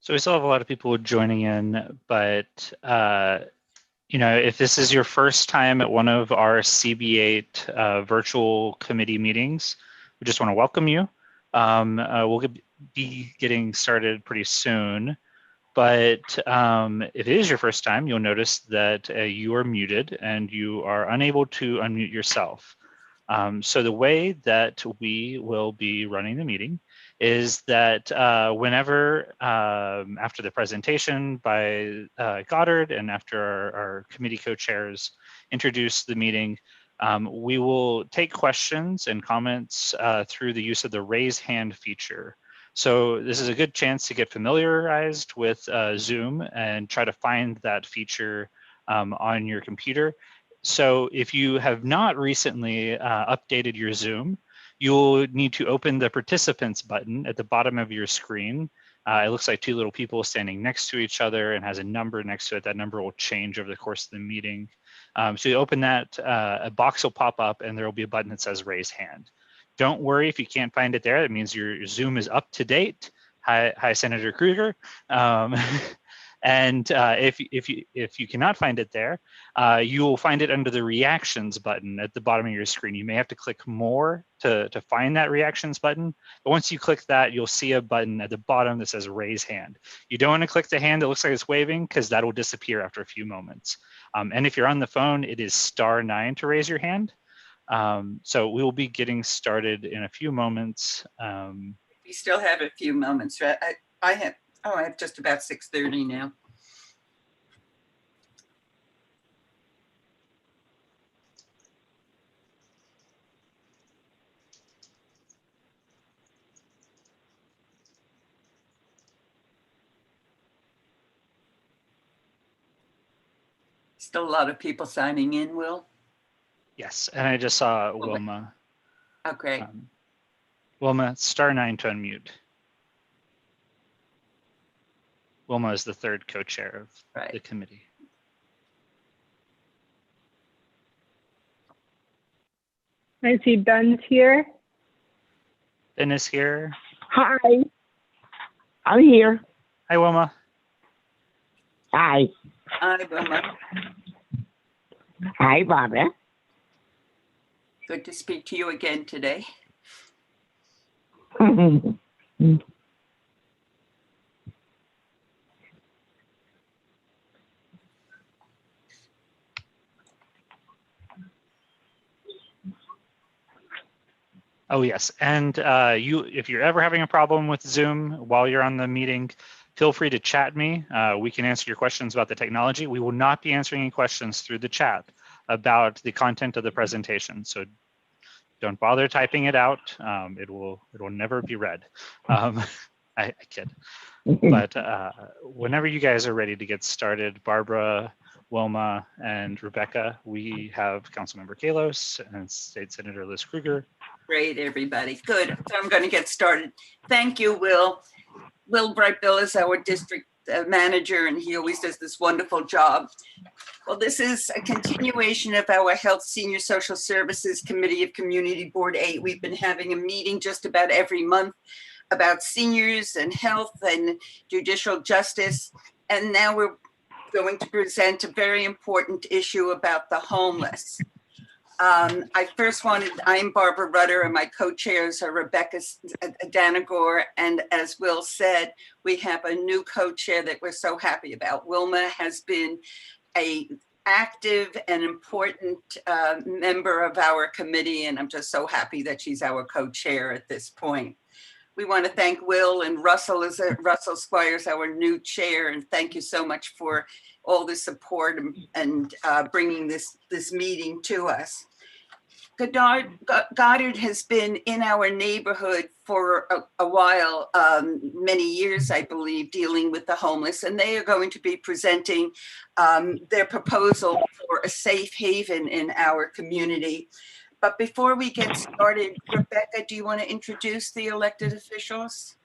So we still have a lot of people joining in, but if this is your first time at one of our CB8 virtual committee meetings, we just want to welcome you. We'll be getting started pretty soon, but if it is your first time, you'll notice that you are muted and you are unable to unmute yourself. So the way that we will be running the meeting is that whenever, after the presentation by Goddard and after our committee co-chairs introduce the meeting, we will take questions and comments through the use of the raise hand feature. So this is a good chance to get familiarized with Zoom and try to find that feature on your computer. So if you have not recently updated your Zoom, you'll need to open the participants button at the bottom of your screen. It looks like two little people standing next to each other and has a number next to it. That number will change over the course of the meeting. So you open that, a box will pop up and there will be a button that says raise hand. Don't worry if you can't find it there. That means your Zoom is up to date. Hi Senator Krueger. And if you cannot find it there, you will find it under the reactions button at the bottom of your screen. You may have to click more to find that reactions button. But once you click that, you'll see a button at the bottom that says raise hand. You don't want to click the hand that looks like it's waving because that will disappear after a few moments. And if you're on the phone, it is *9 to raise your hand. So we will be getting started in a few moments. We still have a few moments, right? I have just about 6:30 now. Still a lot of people signing in, Will? Yes, and I just saw Wilma. Okay. Wilma, *9 to unmute. Wilma is the third co-chair of the committee. I see Ben's here. Ben is here. Hi. I'm here. Hi, Wilma. Hi. Hi, Wilma. Hi, Barbara. Good to speak to you again today. Oh yes, and if you're ever having a problem with Zoom while you're on the meeting, feel free to chat me. We can answer your questions about the technology. We will not be answering any questions through the chat about the content of the presentation. So don't bother typing it out. It will never be read. I kid. But whenever you guys are ready to get started, Barbara, Wilma, and Rebecca, we have Councilmember Kalos and State Senator Liz Krueger. Great, everybody. Good. So I'm going to get started. Thank you, Will. Will Brightbill is our district manager, and he always does this wonderful job. Well, this is a continuation of our Health Senior Social Services Committee of Community Board 8. We've been having a meeting just about every month about seniors and health and judicial justice. And now we're going to present a very important issue about the homeless. I'm Barbara Rutter, and my co-chairs are Rebecca Danagor, and as Will said, we have a new co-chair that we're so happy about. Wilma has been an active and important member of our committee, and I'm just so happy that she's our co-chair at this point. We want to thank Will and Russell Squires, our new chair, and thank you so much for all the support and bringing this meeting to us. Goddard has been in our neighborhood for a while, many years, I believe, dealing with the homeless, and they are going to be presenting their proposal for a safe haven in our community. But before we get started, Rebecca, do you want to introduce the elected officials?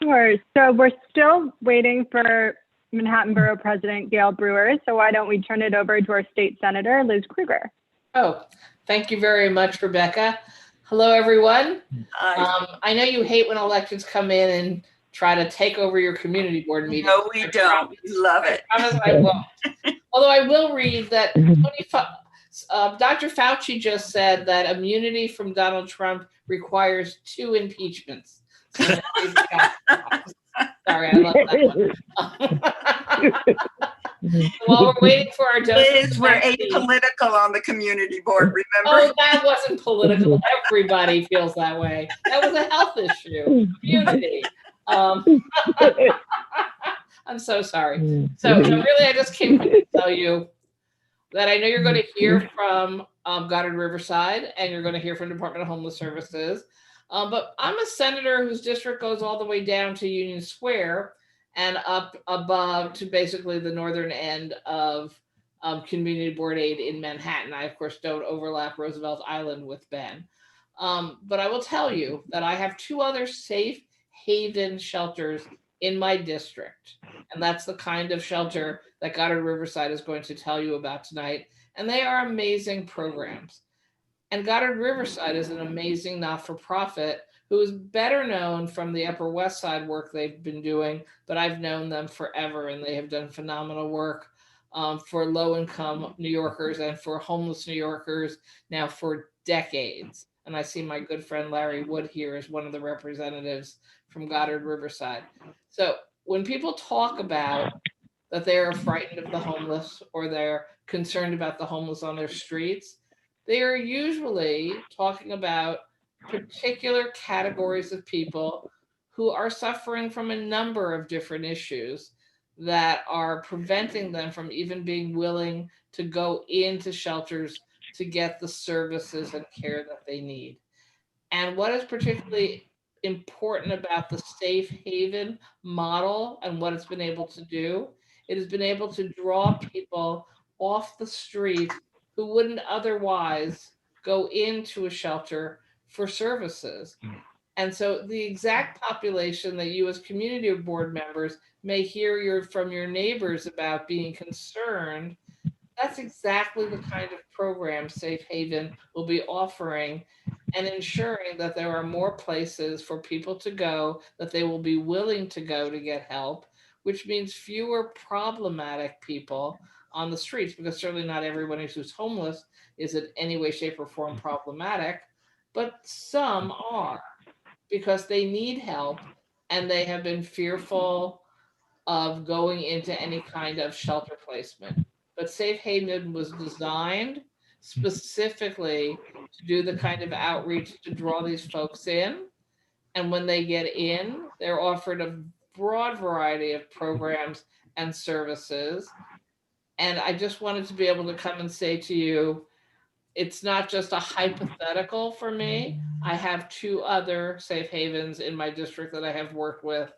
Sure. So we're still waiting for Manhattan Borough President Gail Brewer. So why don't we turn it over to our state senator, Liz Krueger. Oh, thank you very much, Rebecca. Hello, everyone. Hi. I know you hate when elections come in and try to take over your community board meeting. No, we don't. We love it. I promise I won't. Although I will read that Dr. Fauci just said that immunity from Donald Trump requires 2 impeachments. So sorry, I love that one. While we're waiting for our Liz, we're apolitical on the community board, remember? Oh, that wasn't political. Everybody feels that way. That was a health issue. Immunity. I'm so sorry. So really, I just came to tell you that I know you're going to hear from Goddard Riverside, and you're going to hear from Department of Homeless Services. But I'm a senator whose district goes all the way down to Union Square and up above to basically the northern end of Community Board Aid in Manhattan. I, of course, don't overlap Roosevelt Island with Ben. But I will tell you that I have 2 other safe haven shelters in my district. And that's the kind of shelter that Goddard Riverside is going to tell you about tonight. And they are amazing programs. And Goddard Riverside is an amazing not-for-profit who is better known from the Upper West Side work they've been doing, but I've known them forever, and they have done phenomenal work for low-income New Yorkers and for homeless New Yorkers now for decades. And I see my good friend Larry Wood here as one of the representatives from Goddard Riverside. So when people talk about that they are frightened of the homeless or they're concerned about the homeless on their streets, they are usually talking about particular categories of people who are suffering from a number of different issues that are preventing them from even being willing to go into shelters to get the services and care that they need. And what is particularly important about the safe haven model and what it's been able to do, it has been able to draw people off the street who wouldn't otherwise go into a shelter for services. And so the exact population that you as community board members may hear from your neighbors about being concerned, that's exactly the kind of program Safe Haven will be offering and ensuring that there are more places for people to go, that they will be willing to go to get help, which means fewer problematic people on the streets, because certainly not everyone who's homeless is in any way, shape, or form problematic, but some are because they need help and they have been fearful of going into any kind of shelter placement. But Safe Haven was designed specifically to do the kind of outreach to draw these folks in. And when they get in, they're offered a broad variety of programs and services. And I just wanted to be able to come and say to you, it's not just a hypothetical for me. I have 2 other safe havens in my district that I have worked with,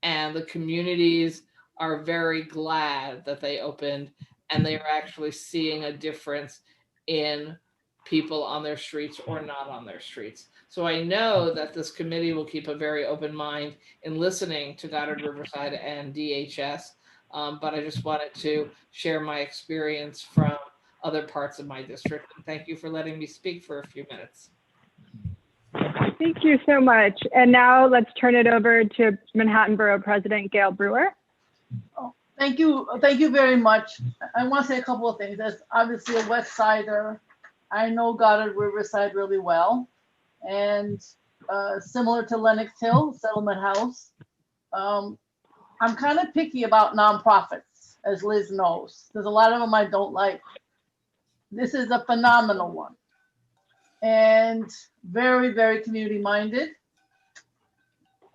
and the communities are very glad that they opened, and they are actually seeing a difference in people on their streets or not on their streets. So I know that this committee will keep a very open mind in listening to Goddard Riverside and DHS, but I just wanted to share my experience from other parts of my district. And thank you for letting me speak for a few minutes. Thank you so much. And now let's turn it over to Manhattan Borough President Gail Brewer. Oh, thank you. Thank you very much. I want to say a couple of things. As obviously a West Sider, I know Goddard Riverside really well. And similar to Lenox Hill, Settlement House, I'm kind of picky about nonprofits, as Liz knows. There's a lot of them I don't like. This is a phenomenal one. And very, very community minded.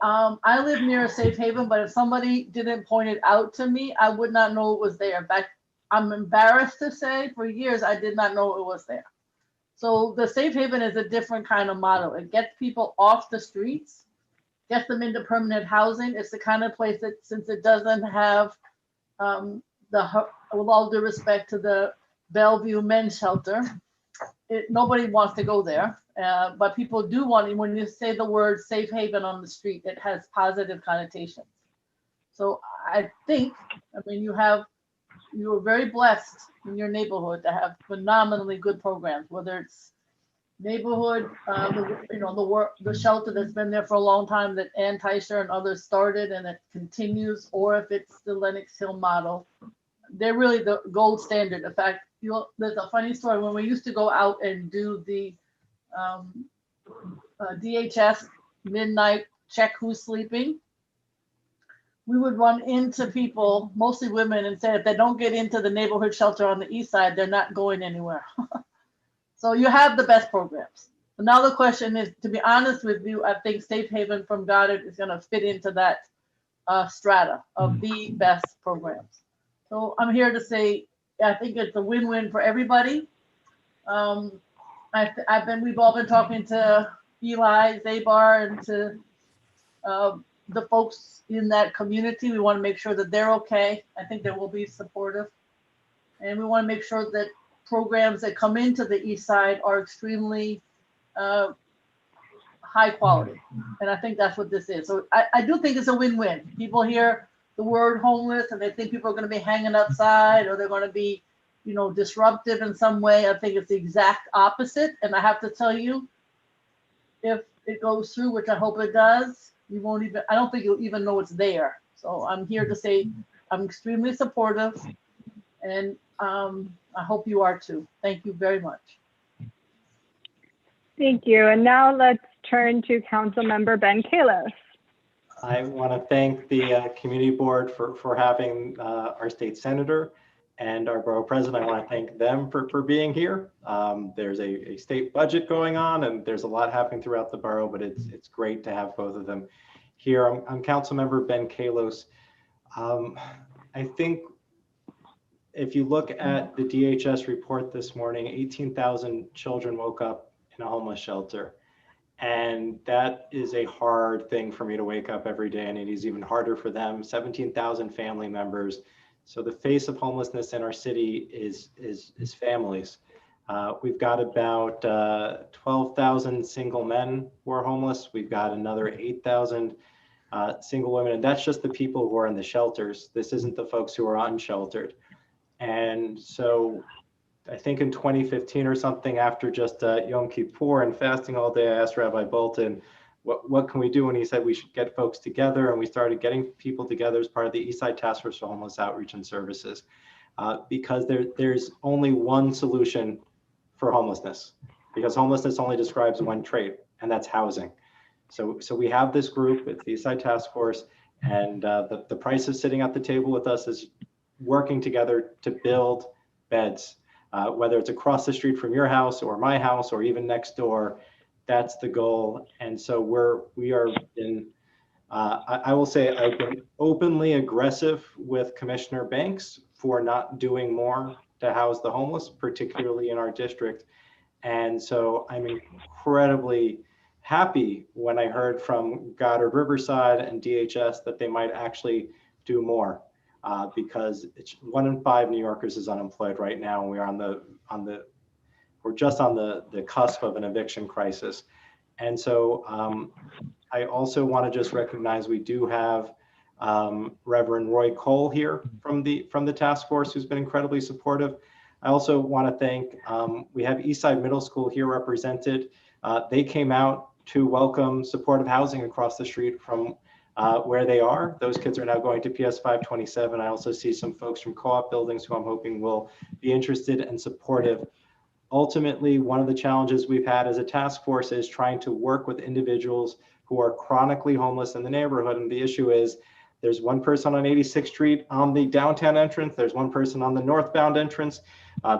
I live near a safe haven, but if somebody didn't point it out to me, I would not know it was there. In fact, I'm embarrassed to say for years, I did not know it was there. So the safe haven is a different kind of model. It gets people off the streets, gets them into permanent housing. It's the kind of place that, since it doesn't have with all due respect to the Bellevue Men's Shelter, nobody wants to go there, but people do want it. When you say the word safe haven on the street, it has positive connotations. So I think, I mean, you are very blessed in your neighborhood to have phenomenally good programs, whether it's neighborhood, the shelter that's been there for a long time that Ann Teicher and others started and it continues, or if it's the Lenox Hill model. They're really the gold standard. In fact, there's a funny story. When we used to go out and do the DHS midnight check who's sleeping, we would run into people, mostly women, and say if they don't get into the neighborhood shelter on the east side, they're not going anywhere. So you have the best programs. But now the question is, to be honest with you, I think Safe Haven from Goddard is going to fit into that strata of the best programs. So I'm here to say, I think it's a win-win for everybody. We've all been talking to Eli, Zabar, and to the folks in that community. We want to make sure that they're okay. I think they will be supportive. And we want to make sure that programs that come into the east side are extremely high quality. And I think that's what this is. So I do think it's a win-win. People hear the word homeless and they think people are going to be hanging outside or they're going to be, disruptive in some way. I think it's the exact opposite. And I have to tell you, if it goes through, which I hope it does, I don't think you'll even know it's there. So I'm here to say I'm extremely supportive and I hope you are too. Thank you very much. Thank you. And now let's turn to Council Member Ben Kalos. I want to thank the community board for having our state senator and our borough president. I want to thank them for being here. There's a state budget going on and there's a lot happening throughout the borough, but it's great to have both of them here. I'm Council Member Ben Kalos. I think if you look at the DHS report this morning, 18,000 children woke up in a homeless shelter. And that is a hard thing for me to wake up every day, and it is even harder for them. 17,000 family members. So the face of homelessness in our city is families. We've got about 12,000 single men who are homeless. We've got another 8,000 single women, and that's just the people who are in the shelters. This isn't the folks who are unsheltered. And so I think in 2015 or something, after just Yom Kippur and fasting all day, I asked Rabbi Bolton, what can we do? And he said we should get folks together. And we started getting people together as part of the Eastside Task Force for Homeless Outreach and Services, because there's only one solution for homelessness, because homelessness only describes one trait, and that's housing. So we have this group, it's the Eastside Task Force, and the price of sitting at the table with us is working together to build beds. Whether it's across the street from your house or my house or even next door, that's the goal. And so we are in, I will say I've been openly aggressive with Commissioner Banks for not doing more to house the homeless, particularly in our district. And so I'm incredibly happy when I heard from Goddard Riverside and DHS that they might actually do more. Because it's 1 in 5 New Yorkers is unemployed right now, and we're we're just on the cusp of an eviction crisis. And so I also want to just recognize we do have Reverend Roy Cole here from the task force, who's been incredibly supportive. I also want to thank, we have Eastside Middle School here represented. They came out to welcome supportive housing across the street from where they are. Those kids are now going to PS 527. I also see some folks from co-op buildings who I'm hoping will be interested and supportive. Ultimately, one of the challenges we've had as a task force is trying to work with individuals who are chronically homeless in the neighborhood. And the issue is there's one person on 86th Street on the downtown entrance. There's one person on the northbound entrance.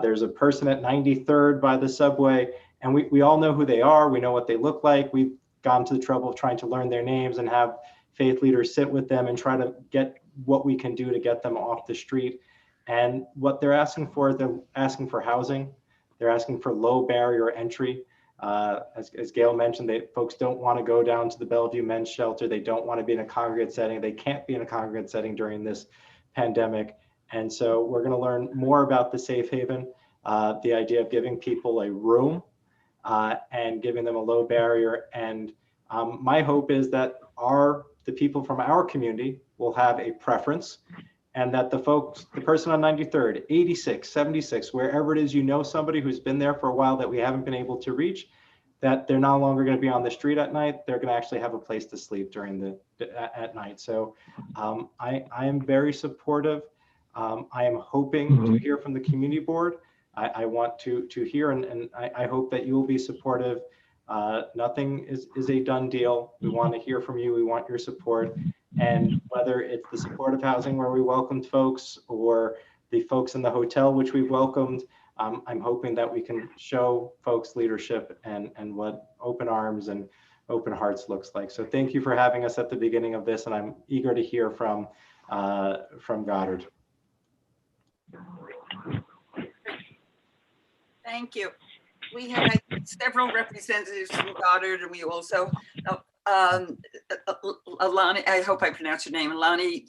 There's a person at 93rd by the subway. And we all know who they are. We know what they look like. We've gone to the trouble of trying to learn their names and have faith leaders sit with them and try to get what we can do to get them off the street. And what they're asking for is they're asking for housing. They're asking for low barrier entry. As Gail mentioned, folks don't want to go down to the Bellevue Men's Shelter. They don't want to be in a congregate setting. They can't be in a congregate setting during this pandemic. And so we're going to learn more about the Safe Haven, the idea of giving people a room and giving them a low barrier. And my hope is that the people from our community will have a preference, and that the person on 93rd, 86, 76, wherever it is, somebody who's been there for a while that we haven't been able to reach, that they're no longer going to be on the street at night. They're going to actually have a place to sleep during at night. So I am very supportive. I am hoping to hear from the community board. I want to hear, and I hope that you will be supportive. Nothing is a done deal. We want to hear from you. We want your support. And whether it's the supportive housing where we welcomed folks, or the folks in the hotel, which we welcomed, I'm hoping that we can show folks leadership and what open arms and open hearts looks like. So thank you for having us at the beginning of this, and I'm eager to hear from Goddard. Thank you. We have had several representatives from Goddard, and we also, Alani, I hope I pronounced your name, Alani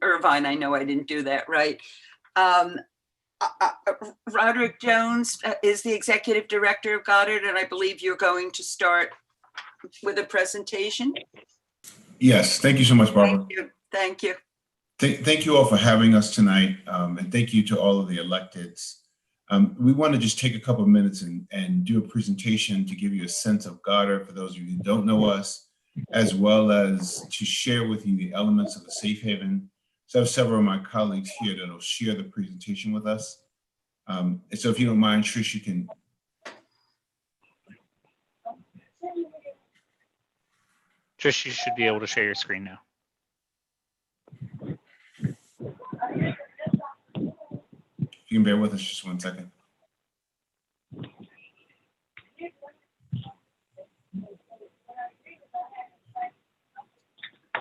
Irvine. I know I didn't do that right. Roderick Jones is the executive director of Goddard, and I believe you're going to start with a presentation. Yes, thank you so much, Barbara. Thank you. Thank you. Thank you all for having us tonight, and thank you to all of the electeds. We want to just take a couple of minutes and do a presentation to give you a sense of Goddard for those of you who don't know us, as well as to share with you the elements of the safe haven. So I have several of my colleagues here that will share the presentation with us. So if you don't mind, Trish, you can. Trish, you should be able to share your screen now. If you can bear with us just 1 second.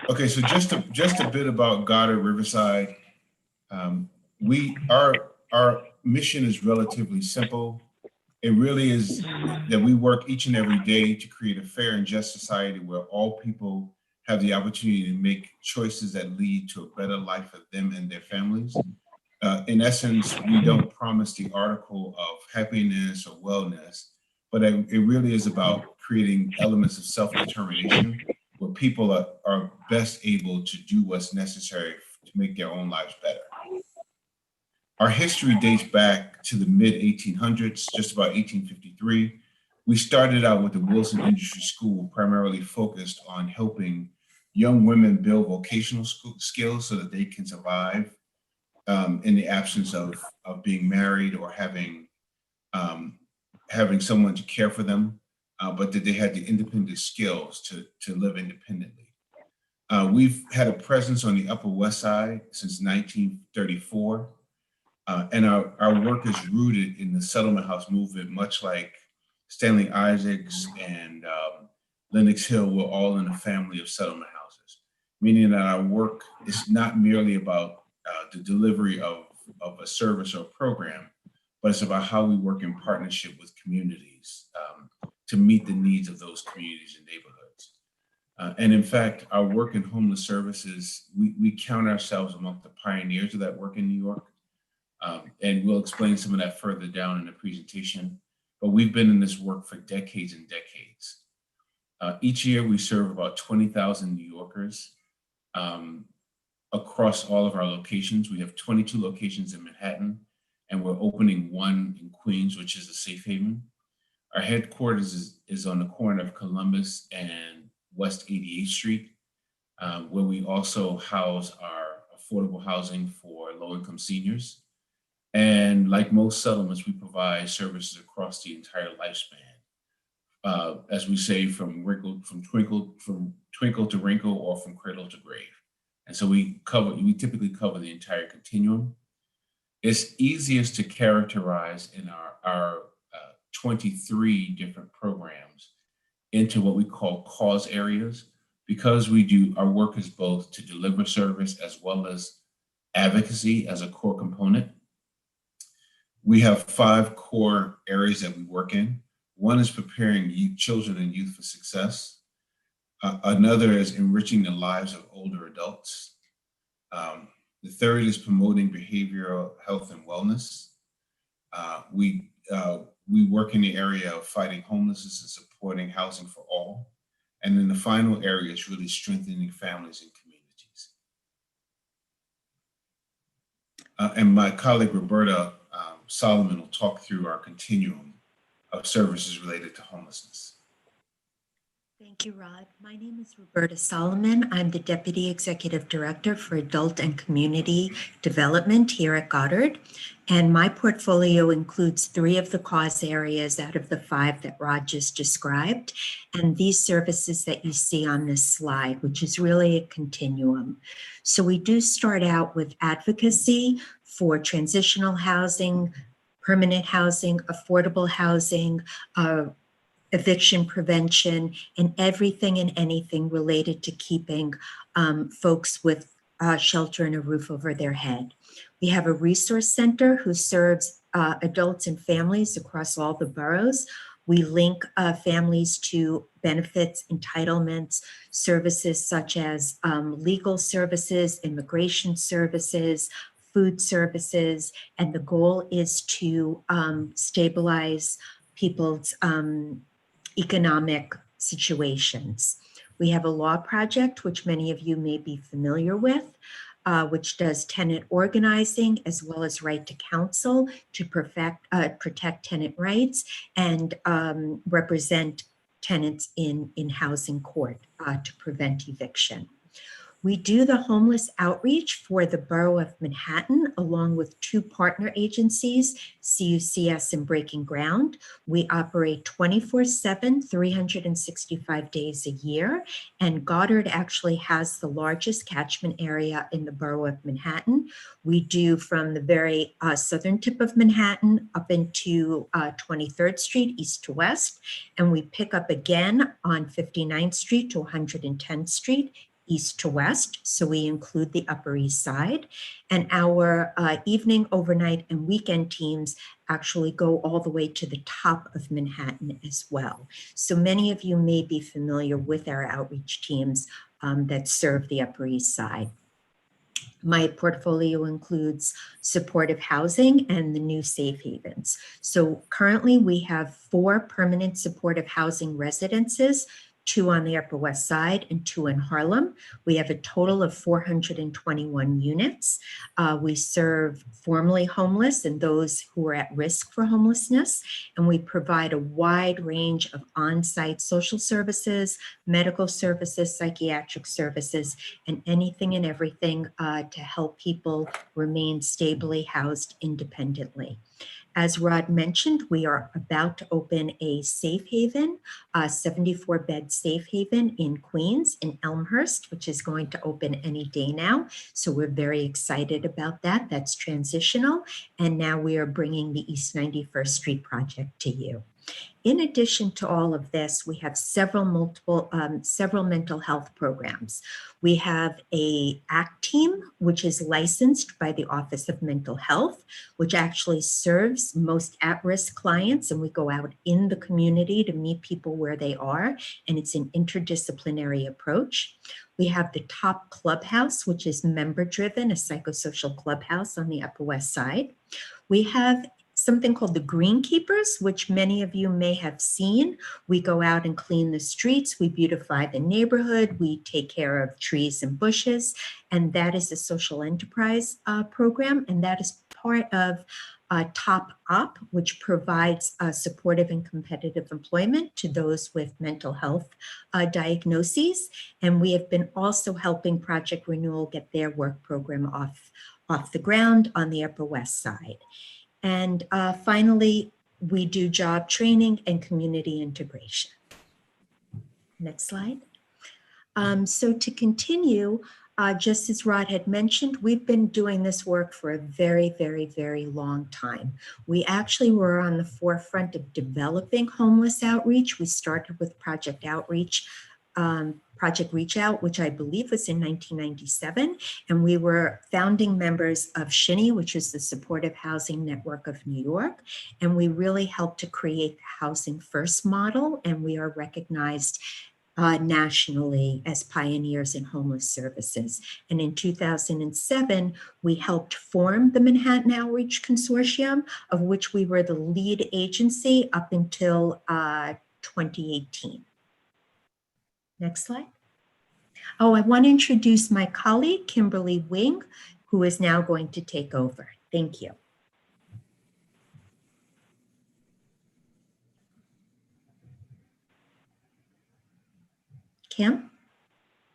Okay, so just a bit about Goddard Riverside. Our mission is relatively simple. It really is that we work each and every day to create a fair and just society where all people have the opportunity to make choices that lead to a better life for them and their families. In essence, we don't promise the article of happiness or wellness, but it really is about creating elements of self-determination where people are best able to do what's necessary to make their own lives better. Our history dates back to the mid-1800s, just about 1853. We started out with the Wilson Industry School, primarily focused on helping young women build vocational skills so that they can survive in the absence of being married or having someone to care for them, but that they had the independent skills to live independently. We've had a presence on the Upper West Side since 1934. And our work is rooted in the settlement house movement, much like Stanley Isaacs and Lenox Hill were all in a family of settlement houses, meaning that our work is not merely about the delivery of a service or a program, but it's about how we work in partnership with communities to meet the needs of those communities and neighborhoods. And in fact, our work in homeless services, we count ourselves among the pioneers of that work in New York. And we'll explain some of that further down in the presentation. But we've been in this work for decades and decades. Each year we serve about 20,000 New Yorkers across all of our locations. We have 22 locations in Manhattan, and we're opening one in Queens, which is a safe haven. Our headquarters is on the corner of Columbus and West 88th Street, where we also house our affordable housing for low-income seniors. And like most settlements, we provide services across the entire lifespan. As we say, from twinkle to wrinkle, or from cradle to grave. And so we typically cover the entire continuum. It's easiest to characterize in our 23 different programs into what we call cause areas, because our work is both to deliver service as well as advocacy as a core component. We have 5 core areas that we work in. One is preparing children and youth for success. Another is enriching the lives of older adults. The third is promoting behavioral health and wellness. We work in the area of fighting homelessness and supporting housing for all. And then the final area is really strengthening families and communities. And my colleague, Roberta Solomon, will talk through our continuum of services related to homelessness. Thank you, Rod. My name is Roberta Solomon. I'm the Deputy Executive Director for Adult and Community Development here at Goddard. And my portfolio includes 3 of the cause areas out of the 5 that Rod just described. And these services that you see on this slide, which is really a continuum. So we do start out with advocacy for transitional housing, permanent housing, affordable housing, eviction prevention, and everything and anything related to keeping folks with shelter and a roof over their head. We have a resource center who serves adults and families across all the boroughs. We link families to benefits, entitlements, services such as legal services, immigration services, food services, and the goal is to stabilize people's economic situations. We have a law project, which many of you may be familiar with, which does tenant organizing as well as right to counsel to protect tenant rights and represent tenants in housing court to prevent eviction. We do the homeless outreach for the Borough of Manhattan, along with 2 partner agencies, CUCS and Breaking Ground. We operate 24/7, 365 days a year, and Goddard actually has the largest catchment area in the Borough of Manhattan. We do from the very southern tip of Manhattan up into 23rd Street, east to west, and we pick up again on 59th Street to 110th Street, east to west, so we include the Upper East Side. And our evening, overnight, and weekend teams actually go all the way to the top of Manhattan as well. So many of you may be familiar with our outreach teams that serve the Upper East Side. My portfolio includes supportive housing and the new safe havens. So currently we have 4 permanent supportive housing residences, 2 on the Upper West Side and 2 in Harlem. We have a total of 421 units. We serve formerly homeless and those who are at risk for homelessness, and we provide a wide range of on-site social services, medical services, psychiatric services, and anything and everything to help people remain stably housed independently. As Rod mentioned, we are about to open a safe haven, a 74-bed safe haven in Queens, in Elmhurst, which is going to open any day now. So we're very excited about that. That's transitional. And now we are bringing the East 91st Street project to you. In addition to all of this, we have several mental health programs. We have a ACT team, which is licensed by the Office of Mental Health, which actually serves most at-risk clients, and we go out in the community to meet people where they are, and it's an interdisciplinary approach. We have the Top Clubhouse, which is member-driven, a psychosocial clubhouse on the Upper West Side. We have something called the Greenkeepers, which many of you may have seen. We go out and clean the streets, we beautify the neighborhood, we take care of trees and bushes, and that is a social enterprise program, and that is part of Top Op, which provides supportive and competitive employment to those with mental health diagnoses. And we have been also helping Project Renewal get their work program off the ground on the Upper West Side. And finally, we do job training and community integration. Next slide. So to continue, just as Rod had mentioned, we've been doing this work for a very, very, very long time. We actually were on the forefront of developing homeless outreach. We started with Project Outreach, Project Reach Out, which I believe was in 1997. And we were founding members of SHINY, which is the Supportive Housing Network of New York. And we really helped to create the Housing First model. And we are recognized nationally as pioneers in homeless services. And in 2007, we helped form the Manhattan Outreach Consortium, of which we were the lead agency up until 2018. Next slide. Oh, I want to introduce my colleague, Kimberly Wing, who is now going to take over. Thank you. Kim?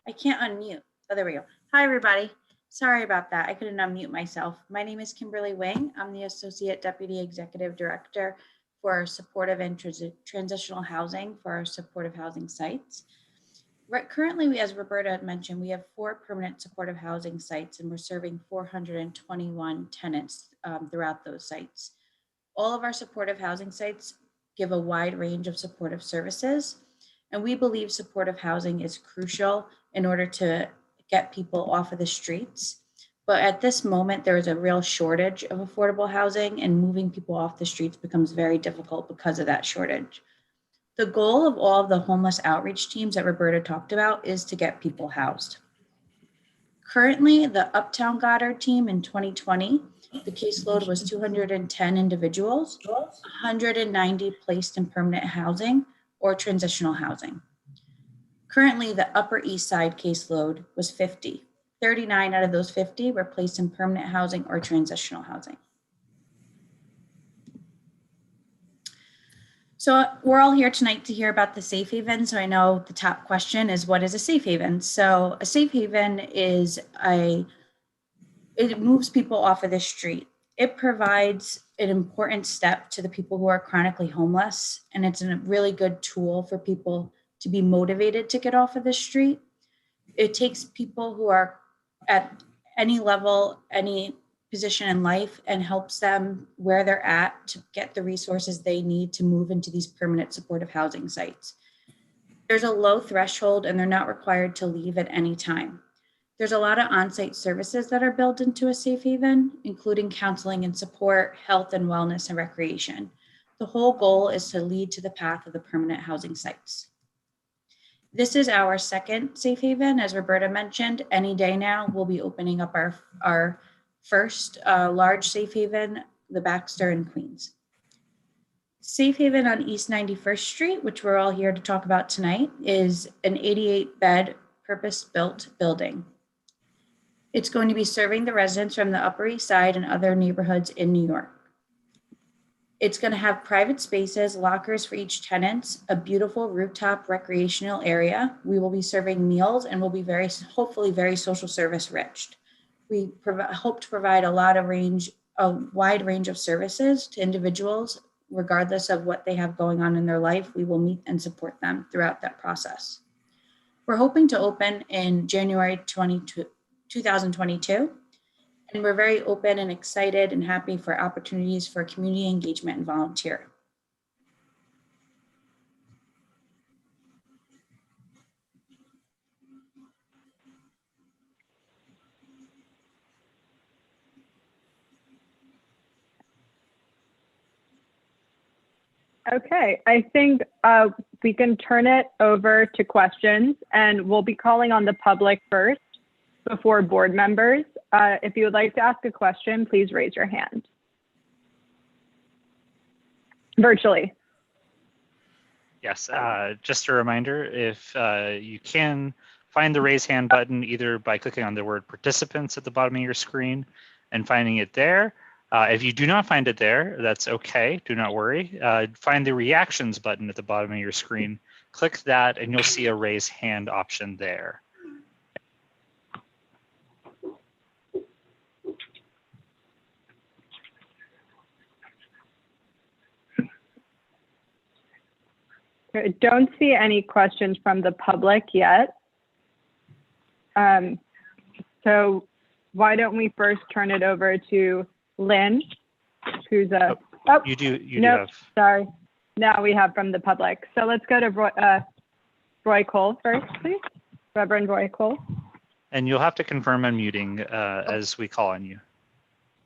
I can't unmute. Oh, there we go. Hi, everybody. Sorry about that. I couldn't unmute myself. My name is Kimberly Wing. I'm the Associate Deputy Executive Director for Supportive and Transitional Housing for our supportive housing sites. Currently, as Roberta had mentioned, we have 4 permanent supportive housing sites, and we're serving 421 tenants throughout those sites. All of our supportive housing sites give a wide range of supportive services, and we believe supportive housing is crucial in order to get people off of the streets. But at this moment, there is a real shortage of affordable housing, and moving people off the streets becomes very difficult because of that shortage. The goal of all of the homeless outreach teams that Roberta talked about is to get people housed. Currently, the Uptown Goddard team in 2020, the caseload was 210 individuals, 190 placed in permanent housing or transitional housing. Currently, the Upper East Side caseload was 50. 39 out of those 50 were placed in permanent housing or transitional housing. So we're all here tonight to hear about the safe haven. So I know the top question is, what is a safe haven? So a safe haven is it moves people off of the street. It provides an important step to the people who are chronically homeless, and it's a really good tool for people to be motivated to get off of the street. It takes people who are at any level, any position in life, and helps them where they're at to get the resources they need to move into these permanent supportive housing sites. There's a low threshold, and they're not required to leave at any time. There's a lot of on-site services that are built into a safe haven, including counseling and support, health and wellness, and recreation. The whole goal is to lead to the path of the permanent housing sites. This is our second safe haven. As Roberta mentioned, any day now, we'll be opening up our first large safe haven, the Baxter in Queens. Safe haven on East 91st Street, which we're all here to talk about tonight, is an 88-bed purpose-built building. It's going to be serving the residents from the Upper East Side and other neighborhoods in New York. It's going to have private spaces, lockers for each tenant, a beautiful rooftop recreational area. We will be serving meals and will be hopefully very social service rich. We hope to provide a wide range of services to individuals, regardless of what they have going on in their life. We will meet and support them throughout that process. We're hoping to open in January 2022. And we're very open and excited and happy for opportunities for community engagement and volunteer. Okay, I think we can turn it over to questions, and we'll be calling on the public first before board members. If you would like to ask a question, please raise your hand. Virtually. Yes, just a reminder, if you can find the raise hand button either by clicking on the word participants at the bottom of your screen and finding it there. If you do not find it there, that's okay, do not worry. Find the reactions button at the bottom of your screen, click that, and you'll see a raise hand option there. I don't see any questions from the public yet. So why don't we first turn it over to Lynn, who's a, oh, you do nope, have. Sorry. Now we have from the public. So let's go to Roy Cole first, please. Reverend Roy Cole. And you'll have to confirm unmuting as we call on you.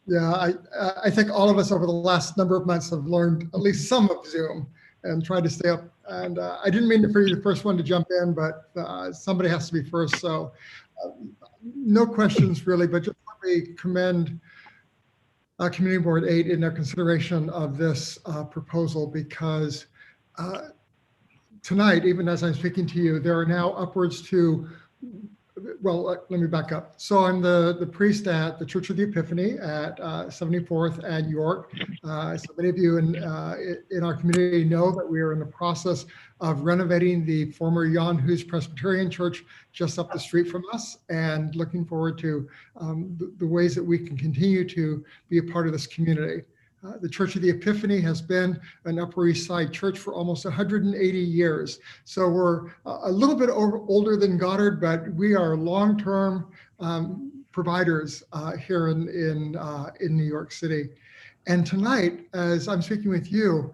Yeah, I think all of us over the last number of months have learned at least some of Zoom and tried to stay up. And I didn't mean for you the first one to jump in, but somebody has to be first. So no questions really, but just let me commend Community Board 8 in their consideration of this proposal, because tonight, even as I'm speaking to you, there are now upwards to let me back up. So I'm the priest at the Church of the Epiphany at 74th and York. So many of you in our community know that we are in the process of renovating the former Jan Hus Presbyterian Church just up the street from us, and looking forward to the ways that we can continue to be a part of this community. The Church of the Epiphany has been an Upper East Side church for almost 180 years. So we're a little bit older than Goddard, but we are long-term providers here in New York City. And tonight, as I'm speaking with you,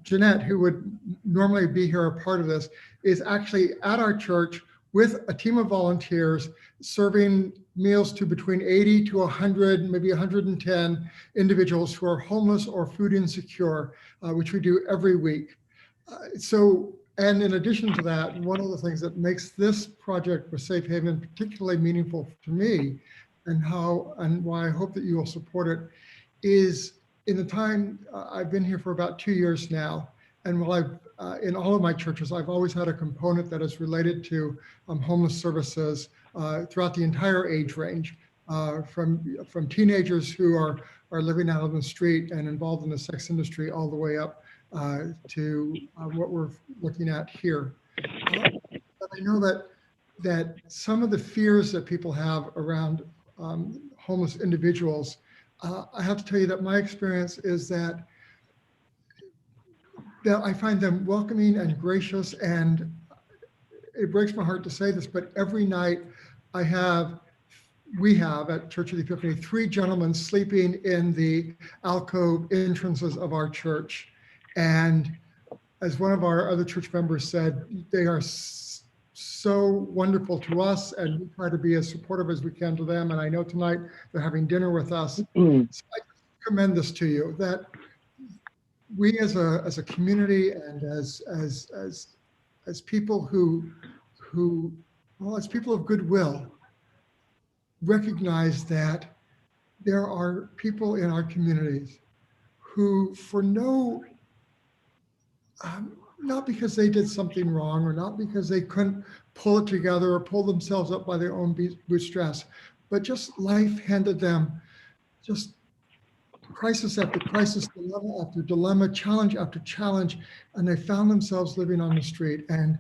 Jeanette, who would normally be here a part of this, is actually at our church with a team of volunteers serving meals to between 80 to 100, maybe 110 individuals who are homeless or food insecure, which we do every week. And in addition to that, one of the things that makes this project with Safe Haven particularly meaningful to me, and why I hope that you will support it, is in the time I've been here for about 2 years now, and while in all of my churches, I've always had a component that is related to homeless services throughout the entire age range, from teenagers who are living out on the street and involved in the sex industry, all the way up to what we're looking at here. But I know that some of the fears that people have around homeless individuals, I have to tell you that my experience is that I find them welcoming and gracious, and it breaks my heart to say this, but every night we have at Church of the Epiphany 3 gentlemen sleeping in the alcove entrances of our church. And as one of our other church members said, they are so wonderful to us, and we try to be as supportive as we can to them. And I know tonight they're having dinner with us. So I commend this to you, that we as a community and as people as people of goodwill, recognize that there are people in our communities who, for not because they did something wrong, or not because they couldn't pull it together or pull themselves up by their own bootstraps, but just life handed them just crisis after crisis, dilemma after dilemma, challenge after challenge, and they found themselves living on the street. And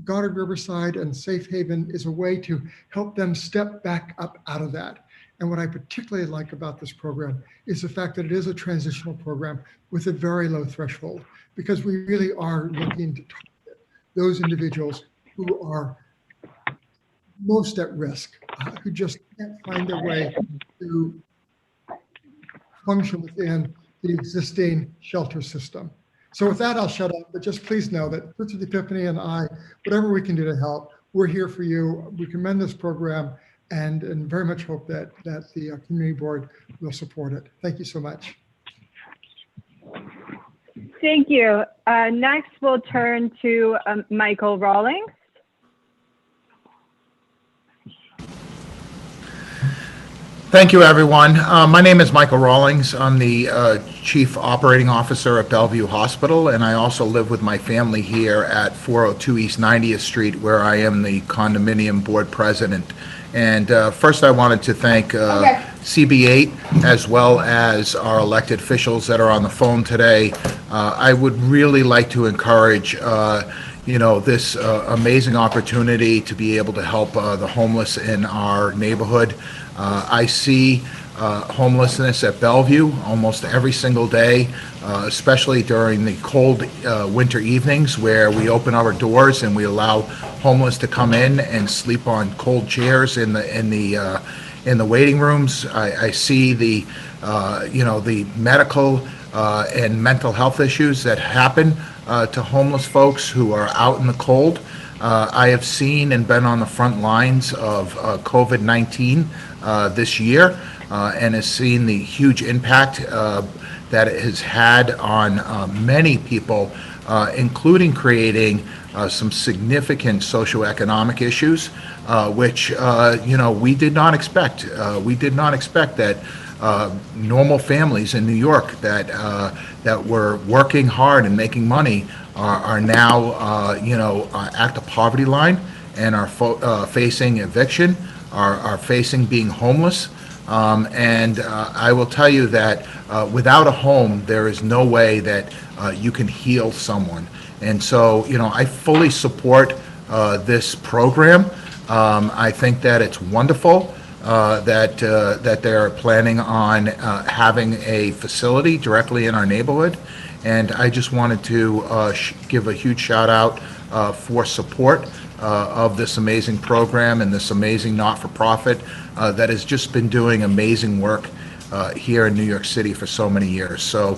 Goddard Riverside and Safe Haven is a way to help them step back up out of that. And what I particularly like about this program is the fact that it is a transitional program with a very low threshold, because we really are looking to target those individuals who are most at risk, who just can't find their way to function within the existing shelter system. So with that, I'll shut up, but just please know that Church of the Epiphany and I, whatever we can do to help, we're here for you. We commend this program and very much hope that the community board will support it. Thank you so much. Thank you. Next, we'll turn to Michael Rawlings. Thank you, everyone. My name is Michael Rawlings. I'm the Chief Operating Officer at Bellevue Hospital, and I also live with my family here at 402 East 90th Street, where I am the condominium board president. And first, I wanted to thank CB8 as well as our elected officials that are on the phone today. I would really like to encourage this amazing opportunity to be able to help the homeless in our neighborhood. I see homelessness at Bellevue almost every single day, especially during the cold winter evenings, where we open our doors and we allow homeless to come in and sleep on cold chairs in the waiting rooms. I see the medical and mental health issues that happen to homeless folks who are out in the cold. I have seen and been on the front lines of COVID-19 this year, and has seen the huge impact that it has had on many people, including creating some significant socioeconomic issues, which we did not expect. We did not expect that normal families in New York that were working hard and making money are now at the poverty line. and are facing eviction, are facing being homeless. And I will tell you that without a home, there is no way that you can heal someone. And so, you know, I fully support this program. I think that it's wonderful that they're planning on having a facility directly in our neighborhood. And I just wanted to give a huge shout out for support of this amazing program and this amazing not-for-profit that has just been doing amazing work here in New York City for so many years. So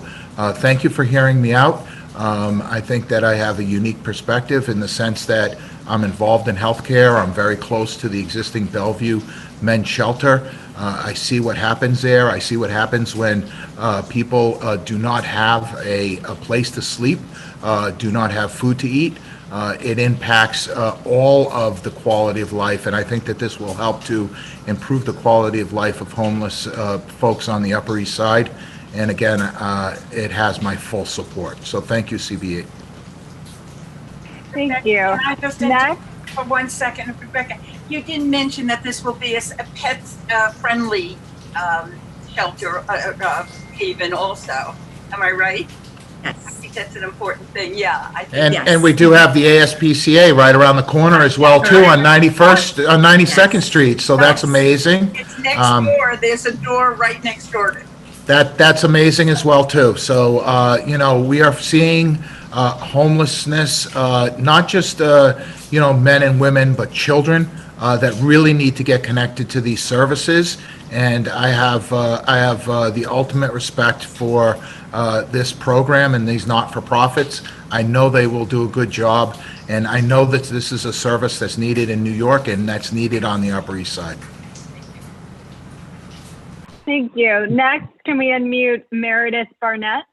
thank you for hearing me out. I think that I have a unique perspective in the sense that I'm involved in healthcare. I'm very close to the existing Bellevue Men's Shelter. I see what happens there. I see what happens when people do not have a place to sleep, do not have food to eat. It impacts all of the quality of life, and I think that this will help to improve the quality of life of homeless folks on the Upper East Side. And again, it has my full support. So thank you, CB8. Thank you. Can I just interrupt for 1 second, Rebecca? You didn't mention that this will be a pet-friendly shelter haven also. Am I right? Yes. I think that's an important thing. Yeah. I think And we do have the ASPCA right around the corner as well too on 92nd Street. So that's amazing. It's next door. There's a door right next door to it. That's amazing as well too. So you know, we are seeing homelessness, not just you know, men and women, but children that really need to get connected to these services. And I have the ultimate respect for this program and these not-for-profits. I know they will do a good job, and I know that this is a service that's needed in New York and that's needed on the Upper East Side. Thank you. Next, can we unmute Meredith Barnett?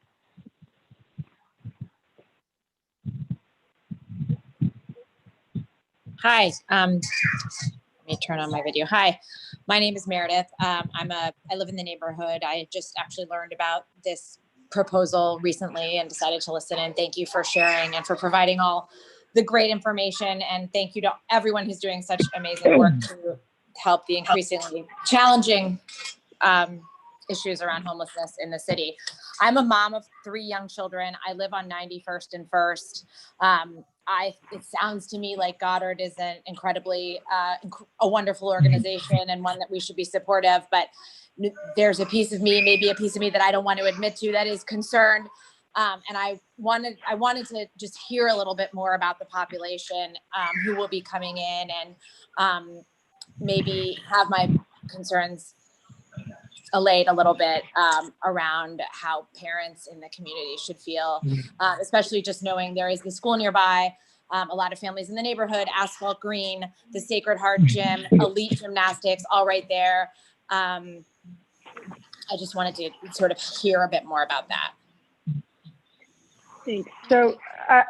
Hi, let me turn on my video. Hi, my name is Meredith. I live in the neighborhood. I just actually learned about this proposal recently and decided to listen, and thank you for sharing and for providing all the great information. And thank you to everyone who's doing such amazing work to help the increasingly challenging issues around homelessness in the city. I'm a mom of 3 young children. I live on 91st and First. It sounds to me like Goddard is an incredibly, a wonderful organization and one that we should be supportive, but there's a piece of me, maybe a piece of me that I don't want to admit to, that is concerned. And I wanted to just hear a little bit more about the population who will be coming in, and maybe have my concerns allayed a little bit around how parents in the community should feel, especially just knowing there is the school nearby, a lot of families in the neighborhood, Asphalt Green, the Sacred Heart Gym, Elite Gymnastics, all right there. I just wanted to sort of hear a bit more about that. Thanks. So,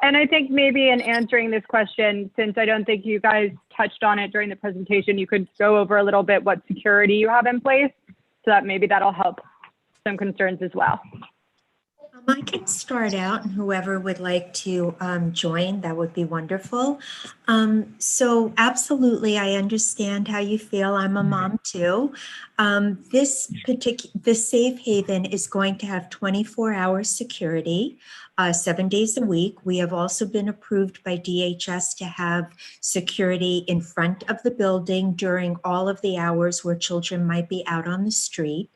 and I think maybe in answering this question, since I don't think you guys touched on it during the presentation, you could go over a little bit what security you have in place, so that maybe that'll help some concerns as well. I can start out, and whoever would like to join, that would be wonderful. So absolutely, I understand how you feel. I'm a mom too. This safe haven is going to have 24-hour security, 7 days a week. We have also been approved by DHS to have security in front of the building during all of the hours where children might be out on the street.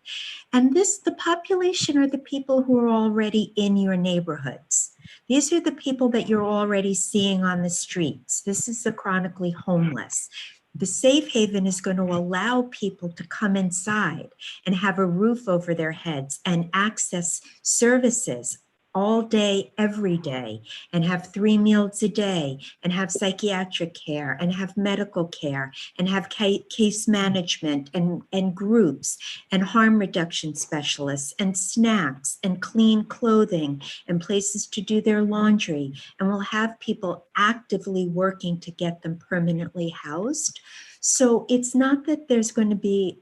And the population are the people who are already in your neighborhoods. These are the people that you're already seeing on the streets. This is the chronically homeless. The safe haven is going to allow people to come inside and have a roof over their heads and access services all day, every day, and have 3 meals a day, and have psychiatric care, and have medical care, and have case management, and groups, and harm reduction specialists, and snacks, and clean clothing, and places to do their laundry. And we'll have people actively working to get them permanently housed. So it's not that there's going to be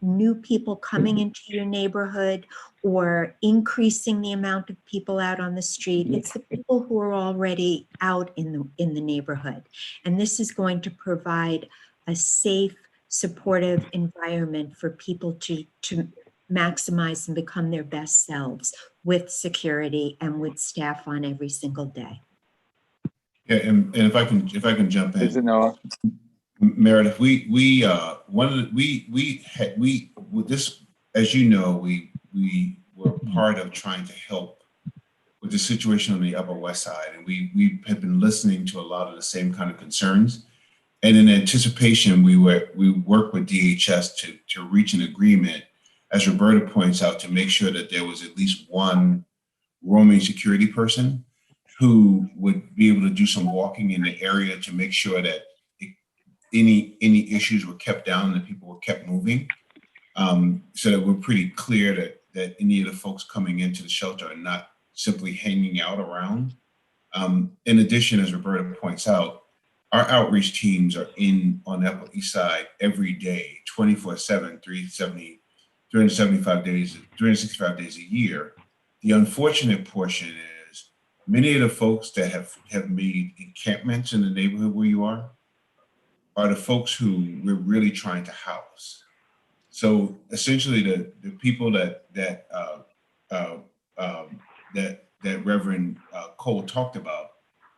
new people coming into your neighborhood or increasing the amount of people out on the street. It's the people who are already out in the neighborhood. And this is going to provide a safe, supportive environment for people to maximize and become their best selves with security and with staff on every single day. Yeah, and if I can jump in. Is it Noah? Meredith, we with this, as you know, we were part of trying to help with the situation on the Upper West Side, and we have been listening to a lot of the same kind of concerns. And in anticipation, we worked with DHS to reach an agreement, as Roberta points out, to make sure that there was at least one roaming security person who would be able to do some walking in the area to make sure that any issues were kept down and that people were kept moving, so that we're pretty clear that any of the folks coming into the shelter are not simply hanging out around. In addition, as Roberta points out, our outreach teams are on the Upper East Side every day, 24/7, 365 days, 365 days a year. The unfortunate portion is many of the folks that have made encampments in the neighborhood where you are the folks who we're really trying to house. So essentially, the people that Reverend Cole talked about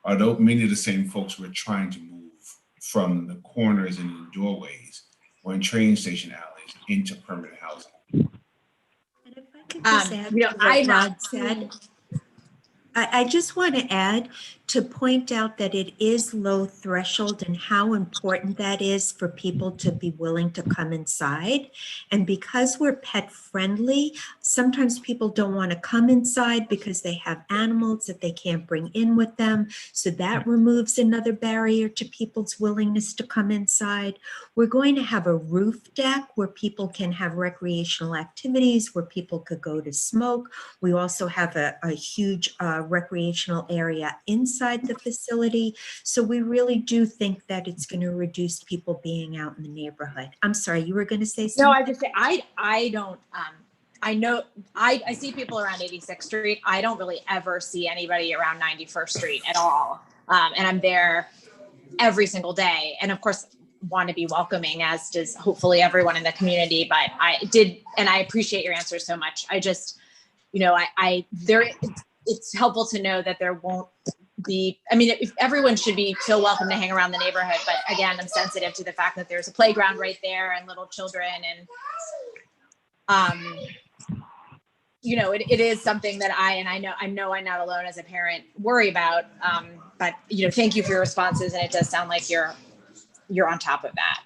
are many of the same folks we're trying to move from the corners and the doorways or in train station alleys into permanent housing. And if I could just add to what Rod said, I just want to add to point out that it is low threshold and how important that is for people to be willing to come inside. And because we're pet friendly, sometimes people don't want to come inside because they have animals that they can't bring in with them. So that removes another barrier to people's willingness to come inside. We're going to have a roof deck where people can have recreational activities, where people could go to smoke. We also have a huge recreational area inside the facility. So we really do think that it's going to reduce people being out in the neighborhood. I'm sorry, you were going to say something? No, I just say, I don't, I know, I see people around 86th Street. I don't really ever see anybody around 91st Street at all. And I'm there every single day. And of course, want to be welcoming, as does hopefully everyone in the community. But and I appreciate your answer so much. I just, it's helpful to know that there won't be, if everyone should feel welcome to hang around the neighborhood. But again, I'm sensitive to the fact that there's a playground right there and little children, and it is something that I know I'm not alone as a parent worry about. But thank you for your responses, and it does sound like you're on top of that.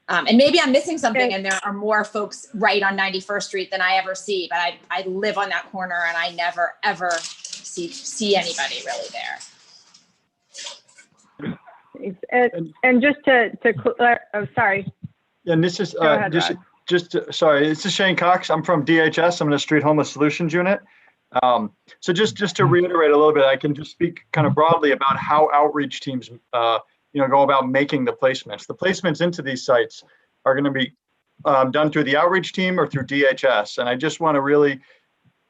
And maybe I'm missing something, and there are more folks right on 91st Street than I ever see. But I live on that corner, and I never ever see anybody really there. And just to sorry. Yeah, and this is Go ahead, Rod. Sorry, this is Shane Cox. I'm from DHS. I'm in the Street Homeless Solutions Unit. So just to reiterate a little bit, I can just speak kind of broadly about how outreach teams, go about making the placements. The placements into these sites are going to be done through the outreach team or through DHS. And I just want to really,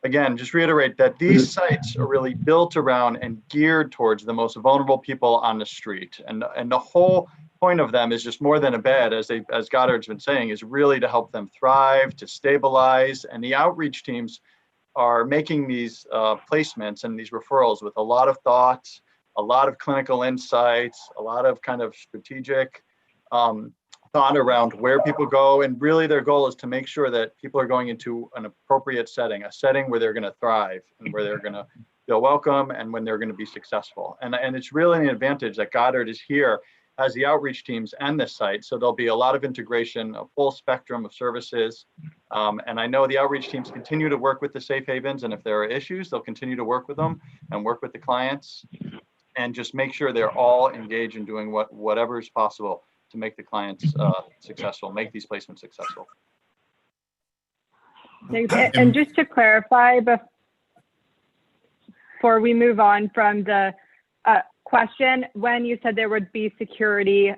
again, just reiterate that these sites are really built around and geared towards the most vulnerable people on the street. And the whole point of them is just more than a bed, as Goddard's been saying, is really to help them thrive, to stabilize. And the outreach teams are making these placements and these referrals with a lot of thought, a lot of clinical insights, a lot of kind of strategic thought around where people go. And really their goal is to make sure that people are going into an appropriate setting, a setting where they're going to thrive and where they're going to feel welcome and when they're going to be successful. And it's really an advantage that Goddard is here as the outreach teams and this site. So there'll be a lot of integration, a full spectrum of services. And I know the outreach teams continue to work with the safe havens. And if there are issues, they'll continue to work with them and work with the clients and just make sure they're all engaged in doing whatever is possible to make the clients successful, make these placements successful. And just to clarify, before we move on from the Question, when you said there would be security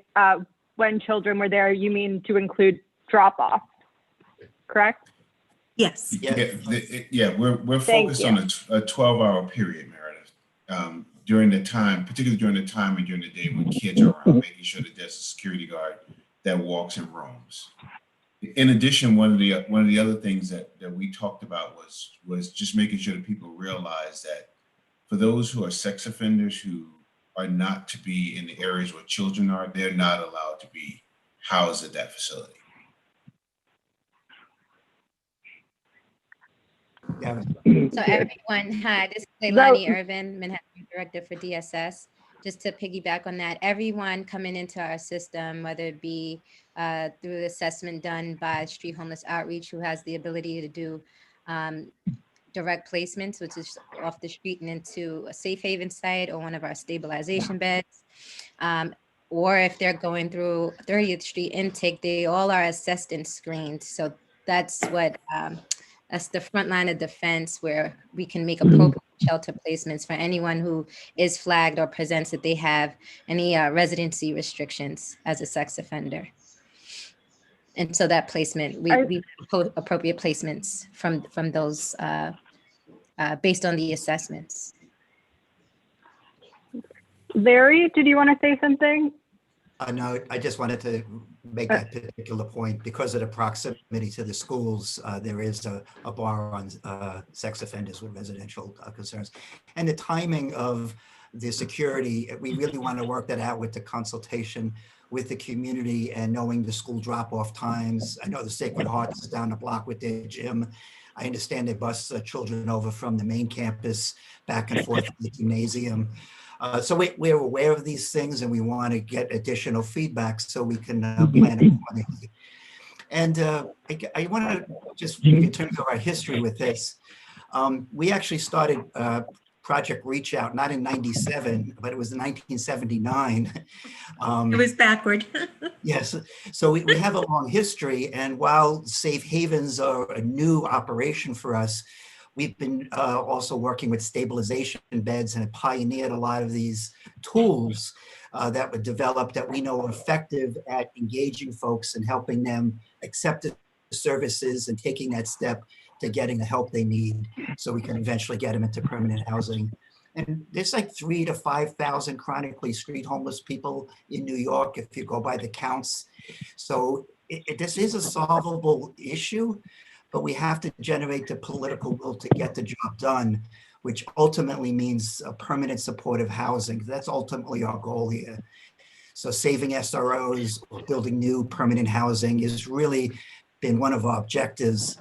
when children were there, you mean to include drop-off, correct? Yes. Yeah, we're Thank focused you. on a 12-hour period, Meredith. During the time, particularly during the time and during the day when kids are around, making sure that there's a security guard that walks and roams. In addition, one of the other things that we talked about was just making sure that people realize that for those who are sex offenders who are not to be in the areas where children are, they're not allowed to be housed at that facility. So everyone, hi, this is Leilani Irvin, Manhattan Director for DSS. Just to piggyback on that, everyone coming into our system, whether it be through assessment done by Street Homeless Outreach, who has the ability to do direct placements, which is off the street and into a safe haven site or one of our stabilization beds. Or if they're going through 30th Street intake, they all are assessed and screened. So that's what that's the front line of defense, where we can make appropriate shelter placements for anyone who is flagged or presents that they have any residency restrictions as a sex offender. And so that placement, we put appropriate placements from those based on the assessments. Larry, did you want to say something? No, I just wanted to make that particular point. Because of the proximity to the schools, there is a bar on sex offenders with residential concerns. And the timing of the security, we really want to work that out with the consultation with the community and knowing the school drop-off times. I know the Sacred Heart is down the block with their gym. I understand they bus children over from the main campus back and forth to the gymnasium. So we're aware of these things, and we want to get additional feedback so we can plan accordingly. And I want to just, in terms of our history with this, we actually started Project Reach Out, not in 97, but it was in 1979. It was backward. Yes, so we have a long history, and while safe havens are a new operation for us, we've been also working with stabilization beds and pioneered a lot of these tools that were developed that we know are effective at engaging folks and helping them accept the services and taking that step to getting the help they need so we can eventually get them into permanent housing. And there's like 3,000 to 5,000 chronically street homeless people in New York, if you go by the counts. So this is a solvable issue, but we have to generate the political will to get the job done, which ultimately means permanent supportive housing. That's ultimately our goal here. So saving SROs or building new permanent housing has really been one of our objectives.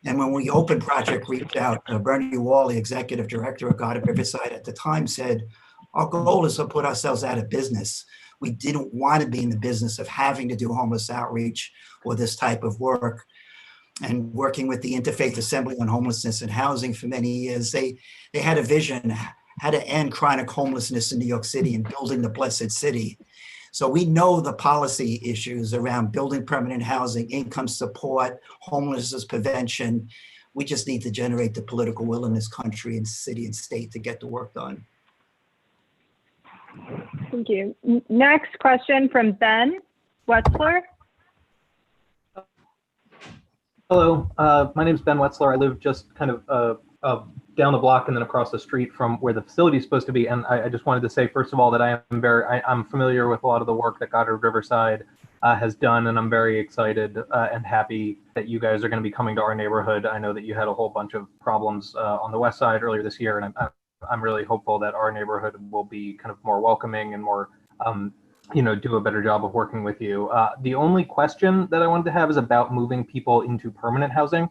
And when we opened Project Reach Out, Bernie Wall, the executive director of God of Riverside at the time, said, our goal is to put ourselves out of business. We didn't want to be in the business of having to do homeless outreach or this type of work. And working with the Interfaith Assembly on Homelessness and Housing for many years, they had a vision how to end chronic homelessness in New York City and building the blessed city. So we know the policy issues around building permanent housing, income support, homelessness prevention. We just need to generate the political will in this country and city and state to get the work done. Thank you. Next question from Ben Wetzler. Hello, my name is Ben Wetzler. I live just kind of down the block and then across the street from where the facility is supposed to be. And I just wanted to say, first of all, that I'm familiar with a lot of the work that Goddard Riverside has done, and I'm very excited and happy that you guys are going to be coming to our neighborhood. I know that you had a whole bunch of problems on the west side earlier this year, and I'm really hopeful that our neighborhood will be kind of more welcoming and more do a better job of working with you. The only question that I wanted to have is about moving people into permanent housing.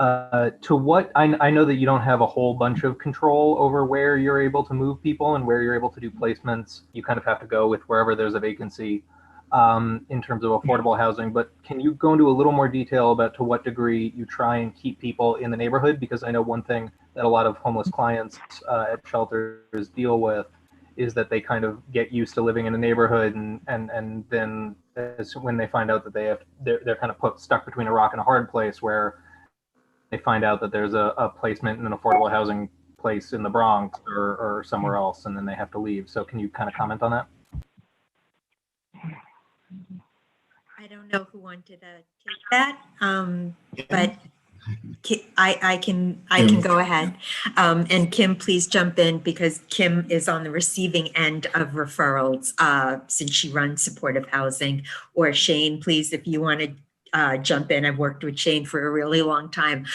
To what, I know that you don't have a whole bunch of control over where you're able to move people and where you're able to do placements. You kind of have to go with wherever there's a vacancy in terms of affordable housing. But can you go into a little more detail about to what degree you try and keep people in the neighborhood? Because I know one thing that a lot of homeless clients at shelters deal with is that they kind of get used to living in a neighborhood, and then when they find out that they're kind of stuck between a rock and a hard place, where they find out that there's a placement in an affordable housing place in the Bronx or somewhere else, and then they have to leave. So can you kind of comment on that? I don't know who wanted to take that, but I can go ahead. And Kim, please jump in because Kim is on the receiving end of referrals since she runs supportive housing. Or Shane, please, if you want to jump in. I've worked with Shane for a really long time.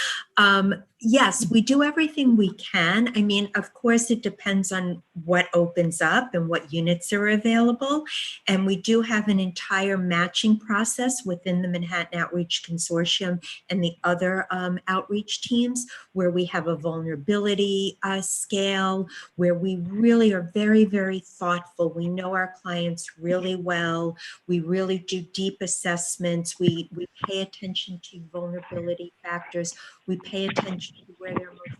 Yes, we do everything we can. I mean, of course, it depends on what opens up and what units are available. And we do have an entire matching process within the Manhattan Outreach Consortium and the other outreach teams where we have a vulnerability scale, where we really are very, very thoughtful. We know our clients really well. We really do deep assessments. We pay attention to vulnerability factors. We pay attention to where they're most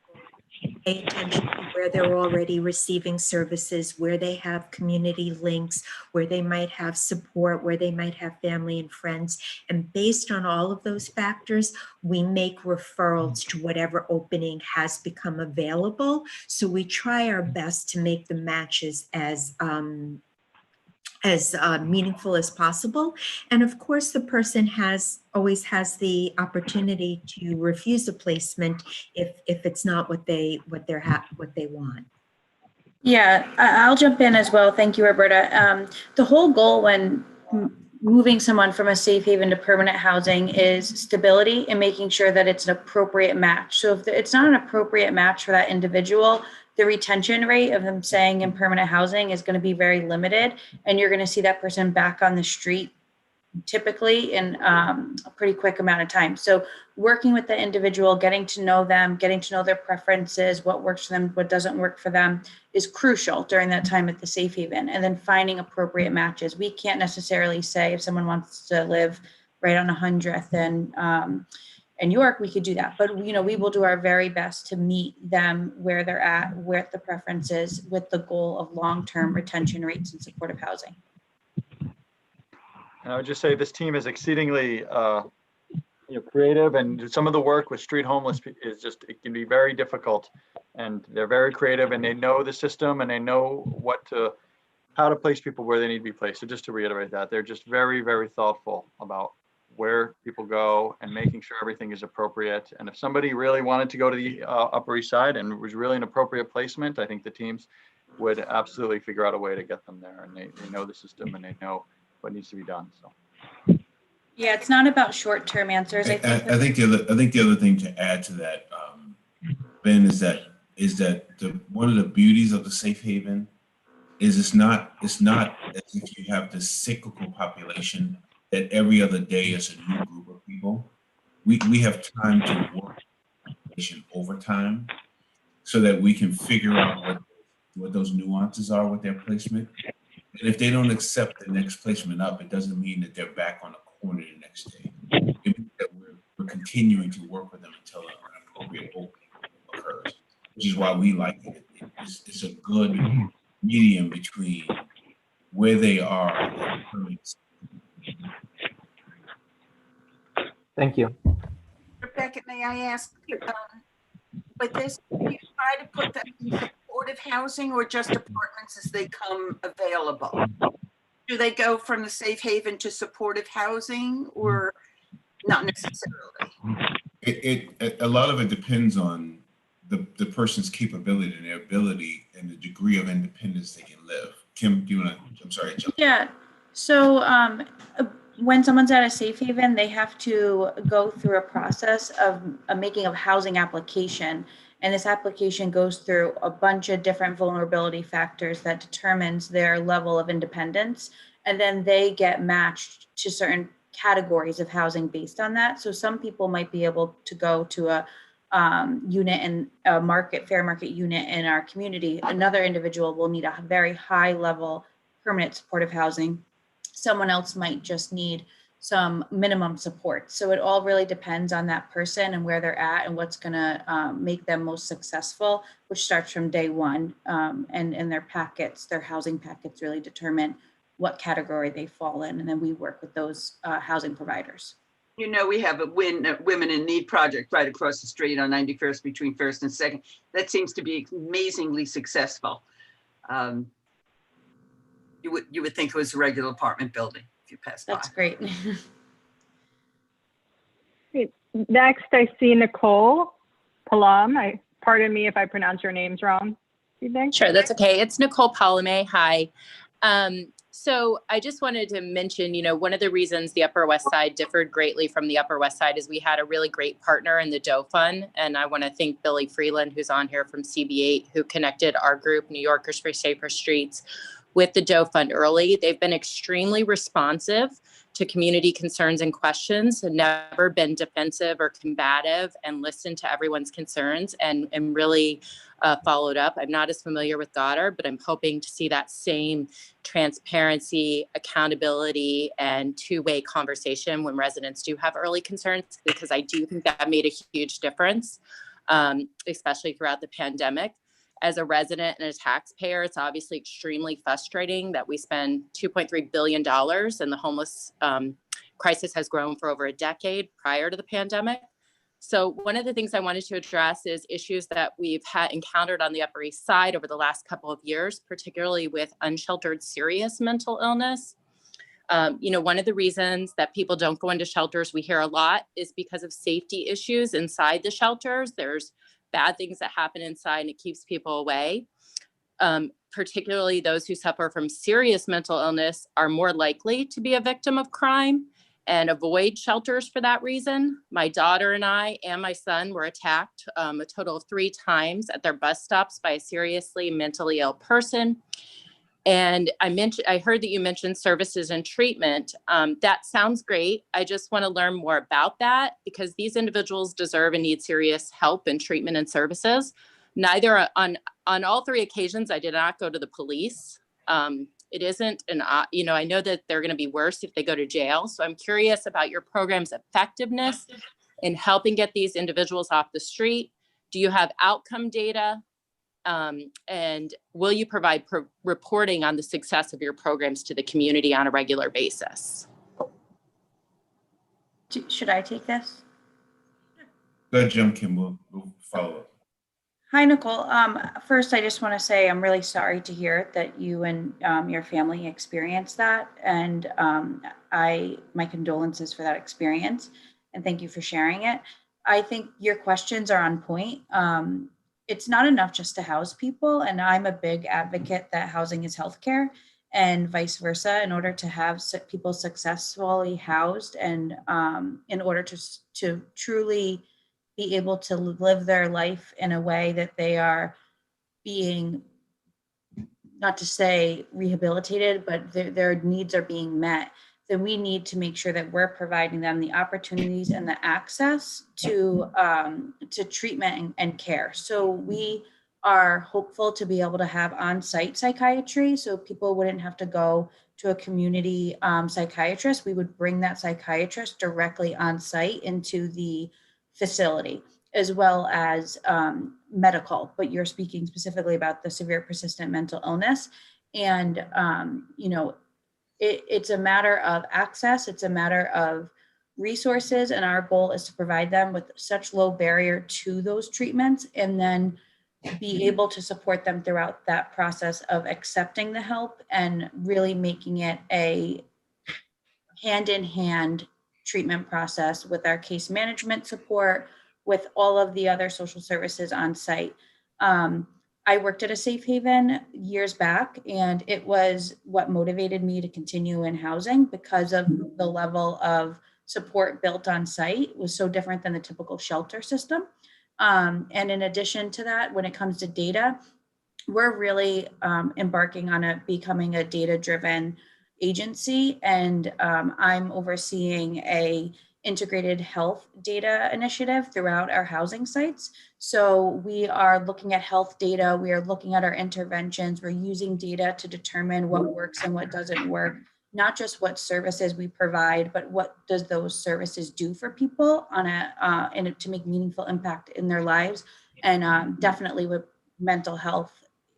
vulnerable, pay attention to where they're already receiving services, where they have community links, where they might have support, where they might have family and friends. And based on all of those factors, we make referrals to whatever opening has become available. So we try our best to make the matches as meaningful as possible. And of course, the person always has the opportunity to refuse a placement if it's not what they want. Yeah, I'll jump in as well. Thank you, Roberta. The whole goal when moving someone from a safe haven to permanent housing is stability and making sure that it's an appropriate match. So if it's not an appropriate match for that individual, the retention rate of them staying in permanent housing is going to be very limited, and you're going to see that person back on the street typically in a pretty quick amount of time. So working with the individual, getting to know them, getting to know their preferences, what works for them, what doesn't work for them is crucial during that time at the safe haven, and then finding appropriate matches. We can't necessarily say if someone wants to live right on 100th and in York, we could do that. But, we will do our very best to meet them where they're at, where the preference is, with the goal of long-term retention rates and supportive housing. And I would just say this team is exceedingly creative, and some of the work with street homeless is it can be very difficult, and they're very creative, and they know the system, and they know how to place people where they need to be placed. So just to reiterate that, they're just very, very thoughtful about where people go and making sure everything is appropriate. And if somebody really wanted to go to the Upper East Side and was really an appropriate placement, I think the teams would absolutely figure out a way to get them there. And they know the system and they know what needs to be done. So yeah, it's not about short-term answers. I think the other thing to add to that, Ben, is that one of the beauties of the safe haven is it's not as if you have this cyclical population that every other day is a new group of people. We have time to work over time so that we can figure out what those nuances are with their placement. And if they don't accept the next placement up, it doesn't mean that they're back on the corner the next day. It means that we're continuing to work with them until an appropriate opening occurs, which is why we like it. It's a good medium between where they are and Thank you. Rebecca, may I ask, with this, do you try to put them in supportive housing or just apartments as they come available? Do they go from the safe haven to supportive housing or not necessarily? A lot of it depends on the person's capability and their ability and the degree of independence they can live. Kim, do you want to, I'm sorry. Yeah, so when someone's at a safe haven, they have to go through a process of making a housing application. And this application goes through a bunch of different vulnerability factors that determines their level of independence. And then they get matched to certain categories of housing based on that. So some people might be able to go to a unit in a fair market unit in our community. Another individual will need a very high level permanent supportive housing. Someone else might just need some minimum support. So it all really depends on that person and where they're at and what's gonna make them most successful, which starts from day one. And their housing packets really determine what category they fall in. And then we work with those housing providers. You know, we have a Women in Need project right across the street on 91st between 1st and 2nd. That seems to be amazingly successful. You would think it was a regular apartment building if you pass by. That's great. Great. Next, I see Nicole Palam. Pardon me if I pronounce your names wrong. You think? Sure, that's okay. It's Nicole Palame. Hi. So I just wanted to mention, one of the reasons the Upper West Side differed greatly from the Upper West Side is we had a really great partner in the Doe Fund. And I want to thank Billy Freeland, who's on here from CB8, who connected our group, New Yorkers for Safer Streets, with the Doe Fund early. They've been extremely responsive to community concerns and questions, and never been defensive or combative, and listened to everyone's concerns and really followed up. I'm not as familiar with Goddard, but I'm hoping to see that same transparency, accountability, and two-way conversation when residents do have early concerns, because I do think that made a huge difference, especially throughout the pandemic. As a resident and a taxpayer, it's obviously extremely frustrating that we spend $2.3 billion and the homeless crisis has grown for over a decade prior to the pandemic. So one of the things I wanted to address is issues that we've encountered on the Upper East Side over the last couple of years, particularly with unsheltered serious mental illness. One of the reasons that people don't go into shelters, we hear a lot, is because of safety issues inside the shelters. There's bad things that happen inside and it keeps people away. Particularly those who suffer from serious mental illness are more likely to be a victim of crime and avoid shelters for that reason. My daughter and I and my son were attacked a total of 3 times at their bus stops by a seriously mentally ill person. And I heard that you mentioned services and treatment. That sounds great. I just want to learn more about that, because these individuals deserve and need serious help and treatment and services. Neither on all 3 occasions, I did not go to the police. It isn't I know that they're going to be worse if they go to jail. So I'm curious about your program's effectiveness in helping get these individuals off the street. Do you have outcome data? And will you provide reporting on the success of your programs to the community on a regular basis? Should I take this? Go ahead, Jim Kim. We'll follow up. Hi, Nicole. First, I just want to say I'm really sorry to hear that you and your family experienced that. And my condolences for that experience. And thank you for sharing it. I think your questions are on point. It's not enough just to house people. And I'm a big advocate that housing is healthcare, and vice versa, in order to have people successfully housed and in order to truly be able to live their life in a way that they are being, not to say rehabilitated, but their needs are being met, then we need to make sure that we're providing them the opportunities and the access to treatment and care. So we are hopeful to be able to have on-site psychiatry, so people wouldn't have to go to a community psychiatrist. We would bring that psychiatrist directly on site into the facility, as well as medical, but you're speaking specifically about the severe persistent mental illness. And, it's a matter of access, it's a matter of resources, and our goal is to provide them with such low barrier to those treatments, and then be able to support them throughout that process of accepting the help and really making it a hand-in-hand treatment process with our case management support, with all of the other social services on site. I worked at a safe haven years back, and it was what motivated me to continue in housing, because of the level of support built on site was so different than the typical shelter system. And in addition to that, when it comes to data, we're really embarking on becoming a data-driven agency, and I'm overseeing a integrated health data initiative throughout our housing sites. So we are looking at health data, we are looking at our interventions, we're using data to determine what works and what doesn't work, not just what services we provide, but what does those services do for people to make meaningful impact in their lives, and definitely with mental health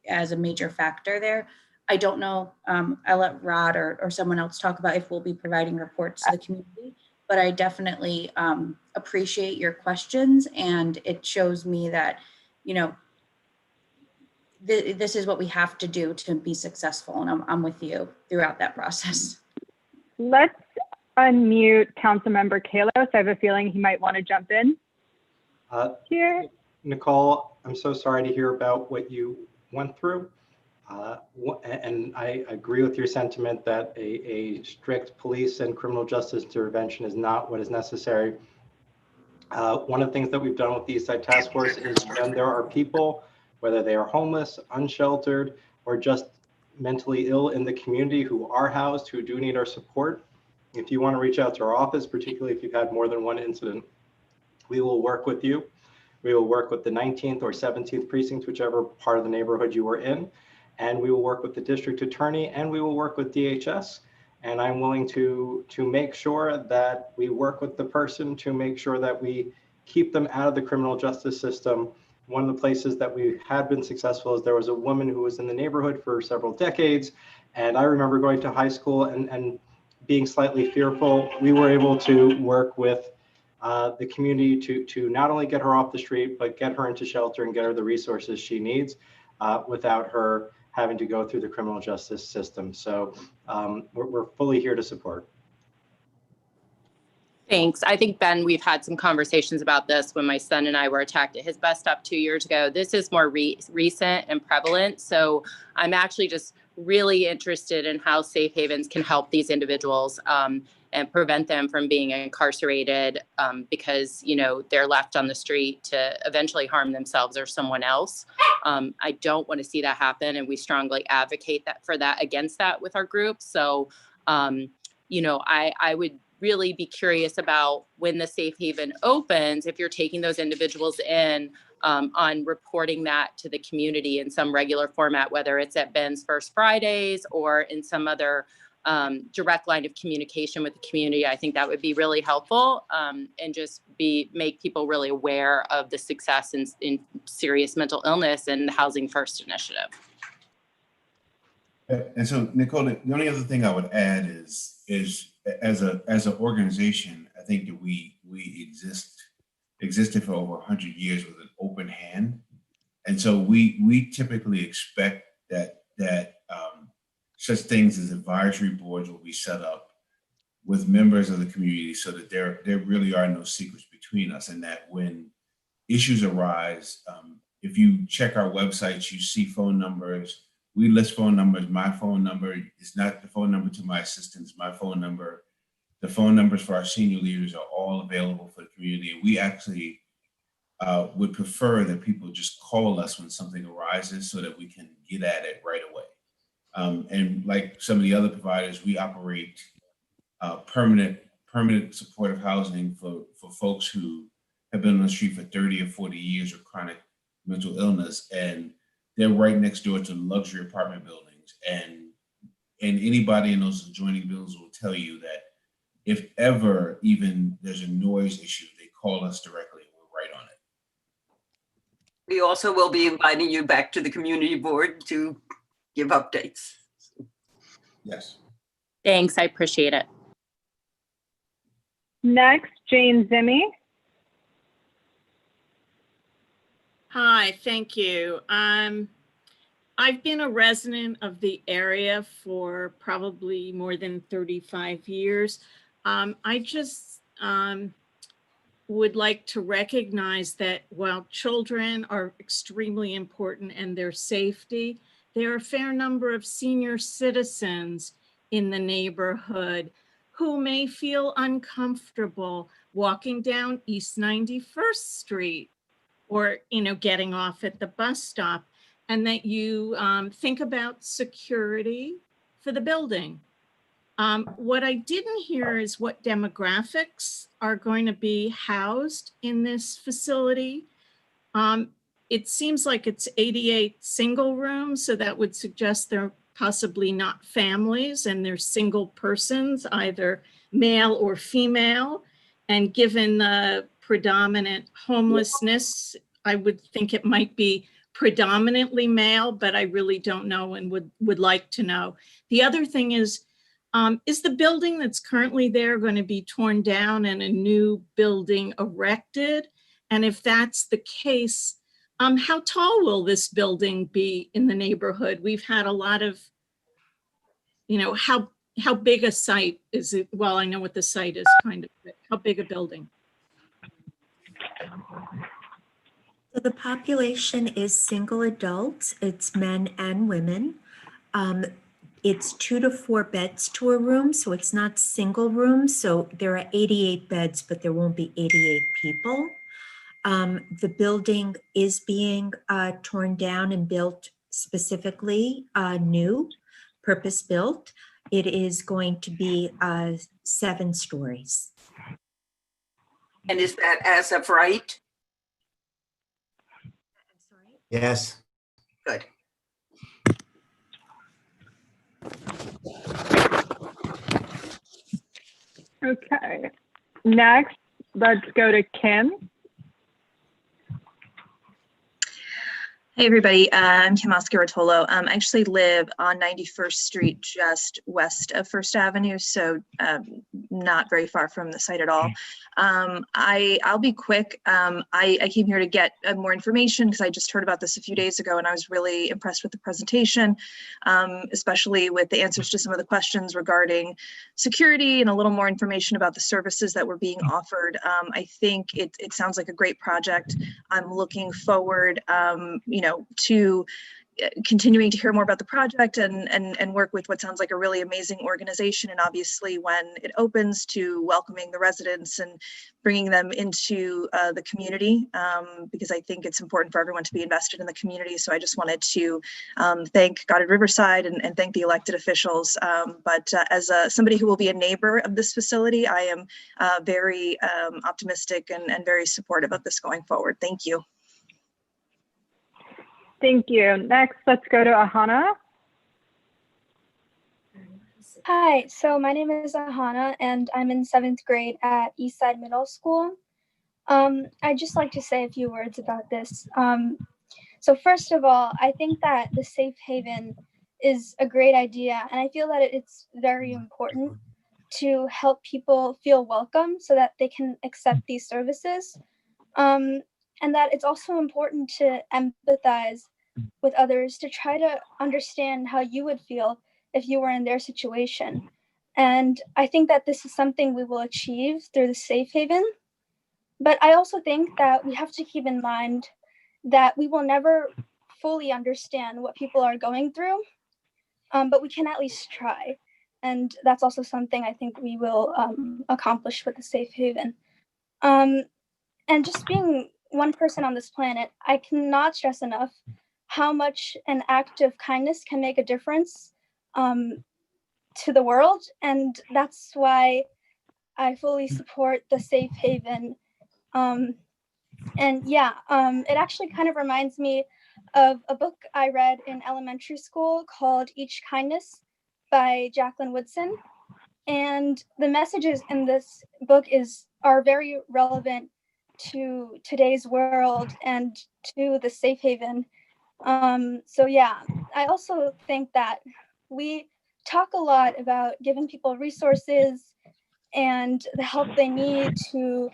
as a major factor there. I don't know, I'll let Rod or someone else talk about if we'll be providing reports to the community, but I definitely appreciate your questions, and it shows me that, you know, this is what we have to do to be successful, and I'm with you throughout that process. Let's unmute Councilmember Kalos. I have a feeling he might want to jump in here. Nicole, I'm so sorry to hear about what you went through. And I agree with your sentiment that a strict police and criminal justice intervention is not what is necessary. One of the things that we've done with the East Side Task Force is when there are people, whether they are homeless, unsheltered, or just mentally ill in the community who are housed, who do need our support, if you want to reach out to our office, particularly if you've had more than one incident, we will work with you. We will work with the 19th or 17th precinct, whichever part of the neighborhood you were in, and we will work with the district attorney, and we will work with DHS. And I'm willing to make sure that we work with the person to make sure that we keep them out of the criminal justice system. One of the places that we had been successful is there was a woman who was in the neighborhood for several decades. And I remember going to high school and being slightly fearful. We were able to work with the community to not only get her off the street, but get her into shelter and get her the resources she needs without her having to go through the criminal justice system. So we're fully here to support. Thanks. I think, Ben, we've had some conversations about this when my son and I were attacked at his bus stop 2 years ago. This is more recent and prevalent. So I'm actually just really interested in how safe havens can help these individuals and prevent them from being incarcerated because, you know, they're left on the street to eventually harm themselves or someone else. I don't want to see that happen, and we strongly advocate against that with our group. So, you know, I would really be curious about when the safe haven opens, if you're taking those individuals in on reporting that to the community in some regular format, whether it's at Ben's First Fridays or in some other direct line of communication with the community. I think that would be really helpful and just make people really aware of the success in serious mental illness and the Housing First initiative. And so, Nicole, the only other thing I would add is as an organization, I think that we existed for over 100 years with an open hand, and so we typically expect that such things as advisory boards will be set up with members of the community, so that there really are no secrets between us, and that when issues arise, if you check our websites, you see phone numbers. We list phone numbers. My phone number is not the phone number to my assistants. My phone number, the phone numbers for our senior leaders are all available for the community. We actually would prefer that people just call us when something arises so that we can get at it right away. And like some of the other providers, we operate permanent supportive housing for folks who have been on the street for 30 or 40 years with chronic mental illness, and they're right next door to luxury apartment buildings. And anybody in those adjoining buildings will tell you that if ever even there's a noise issue, they call us directly and we're right on it. We also will be inviting you back to the community board to give updates. Yes. Thanks, I appreciate it. Next, Jane Zimmy. Hi, thank you. I've been a resident of the area for probably more than 35 years. I just would like to recognize that while children are extremely important and their safety, there are a fair number of senior citizens in the neighborhood who may feel uncomfortable walking down East 91st Street or, you know, getting off at the bus stop, and that you think about security for the building. What I didn't hear is what demographics are going to be housed in this facility. It seems like it's 88 single rooms, so that would suggest they're possibly not families and they're single persons, either male or female. And given the predominant homelessness, I would think it might be predominantly male, but I really don't know and would like to know. The other thing is, Is the building that's currently there going to be torn down and a new building erected? And if that's the case, how tall will this building be in the neighborhood? We've had a lot of, how big a site is it? Well, I know what the site is kind of, but how big a building? So the population is single adults, it's men and women. It's 2 to 4 beds to a room, so it's not single rooms. So there are 88 beds, but there won't be 88 people. The building is being torn down and built specifically new, purpose-built. It is going to be 7 stories. And is that as of right? Yes. Good. Okay. Next, let's go to Kim. Hey everybody, I'm Kim Oscar-Rotolo. I actually live on 91st Street, just west of First Avenue, so not very far from the site at all. I'll be quick. I came here to get more information because I just heard about this a few days ago and I was really impressed with the presentation, especially with the answers to some of the questions regarding security and a little more information about the services that were being offered. I think it sounds like a great project. I'm looking forward, to continuing to hear more about the project and work with what sounds like a really amazing organization. And obviously when it opens, to welcoming the residents and bringing them into the community, because I think it's important for everyone to be invested in the community. So I just wanted to thank Goddard Riverside and thank the elected officials. But as somebody who will be a neighbor of this facility, I am very optimistic and very supportive of this going forward. Thank you. Thank you. Next, let's go to Ahana. Hi, so my name is Ahana and I'm in 7th grade at Eastside Middle School. I'd just like to say a few words about this. So first of all, I think that the safe haven is a great idea, and I feel that it's very important to help people feel welcome so that they can accept these services. And that it's also important to empathize with others to try to understand how you would feel if you were in their situation. And I think that this is something we will achieve through the safe haven. But I also think that we have to keep in mind that we will never fully understand what people are going through, but we can at least try. And that's also something I think we will accomplish with the safe haven. And just being one person on this planet, I cannot stress enough how much an act of kindness can make a difference to the world. And that's why I fully support the safe haven. And yeah, it actually kind of reminds me of a book I read in elementary school called Each Kindness by Jacqueline Woodson. And the messages in this book are very relevant to today's world and to the safe haven. So yeah, I also think that we talk a lot about giving people resources and the help they need to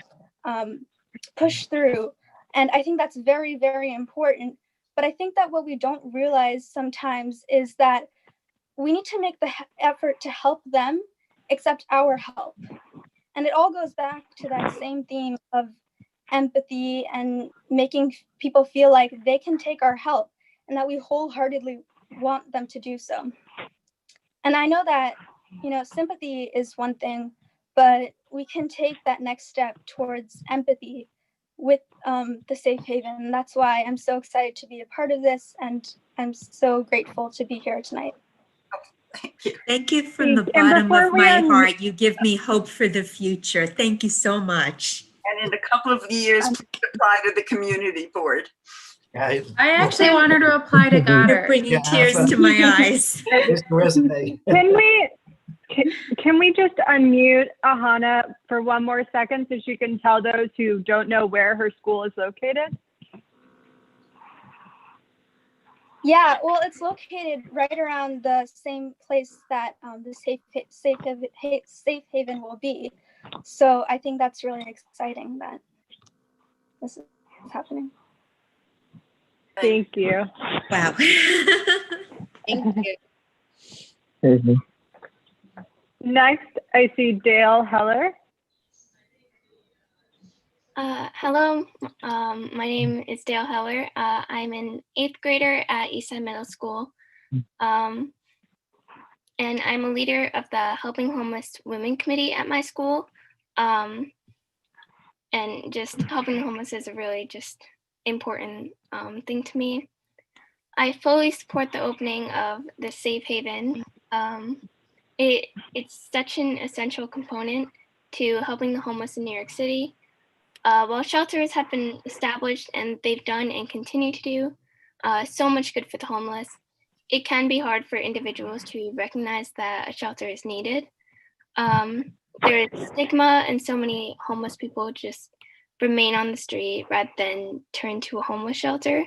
push through. And I think that's very, very important. But I think that what we don't realize sometimes is that we need to make the effort to help them accept our help. And it all goes back to that same theme of empathy and making people feel like they can take our help and that we wholeheartedly want them to do so. And I know that, sympathy is one thing, but we can take that next step towards empathy with the safe haven. And that's why I'm so excited to be a part of this, and I'm so grateful to be here tonight. Thank you from the bottom of my heart. You give me hope for the future. Thank you so much. And in a couple of years, please apply to the community board. I actually want her to apply to Goddard. You're bringing tears to my eyes. Can we just unmute Ahana for one more second so she can tell those who don't know where her school is located? Yeah, well, it's located right around the same place that the safe haven will be. So I think that's really exciting that this is happening. Thank you. Wow. Thank you. Next, I see Dale Heller. Hello, my name is Dale Heller. I'm an 8th grader at Eastside Middle School. And I'm a leader of the Helping Homeless Women Committee at my school. And just helping the homeless is a really just important thing to me. I fully support the opening of the Safe Haven. It's such an essential component to helping the homeless in New York City. While shelters have been established and they've done and continue to do so much good for the homeless, it can be hard for individuals to recognize that a shelter is needed. There is stigma, and so many homeless people just remain on the street rather than turn to a homeless shelter.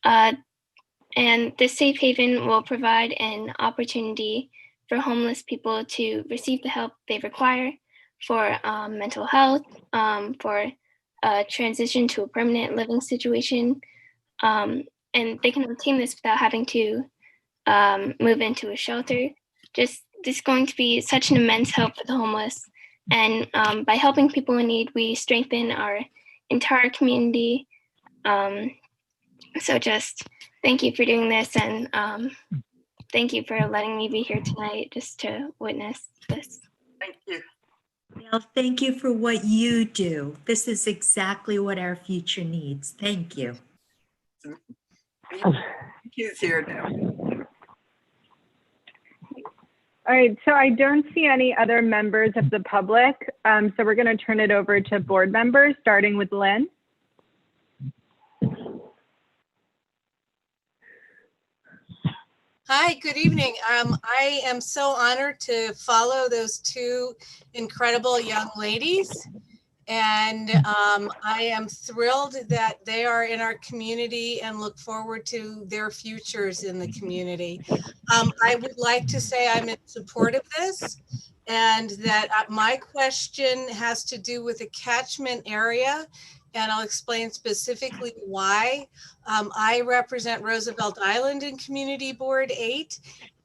And this safe haven will provide an opportunity for homeless people to receive the help they require for mental health, for transition to a permanent living situation. And they can obtain this without having to move into a shelter. Just this is going to be such an immense help for the homeless. And by helping people in need, we strengthen our entire community. So just thank you for doing this, and thank you for letting me be here tonight just to witness this. Thank you. Well, thank you for what you do. This is exactly what our future needs. Thank you. He's here now. All right, so I don't see any other members of the public. So we're going to turn it over to board members, starting with Lynn. Hi, good evening. I am so honored to follow those two incredible young ladies. And I am thrilled that they are in our community and look forward to their futures in the community. I would like to say I'm in support of this, and that my question has to do with the catchment area. And I'll explain specifically why. I represent Roosevelt Island in Community Board 8.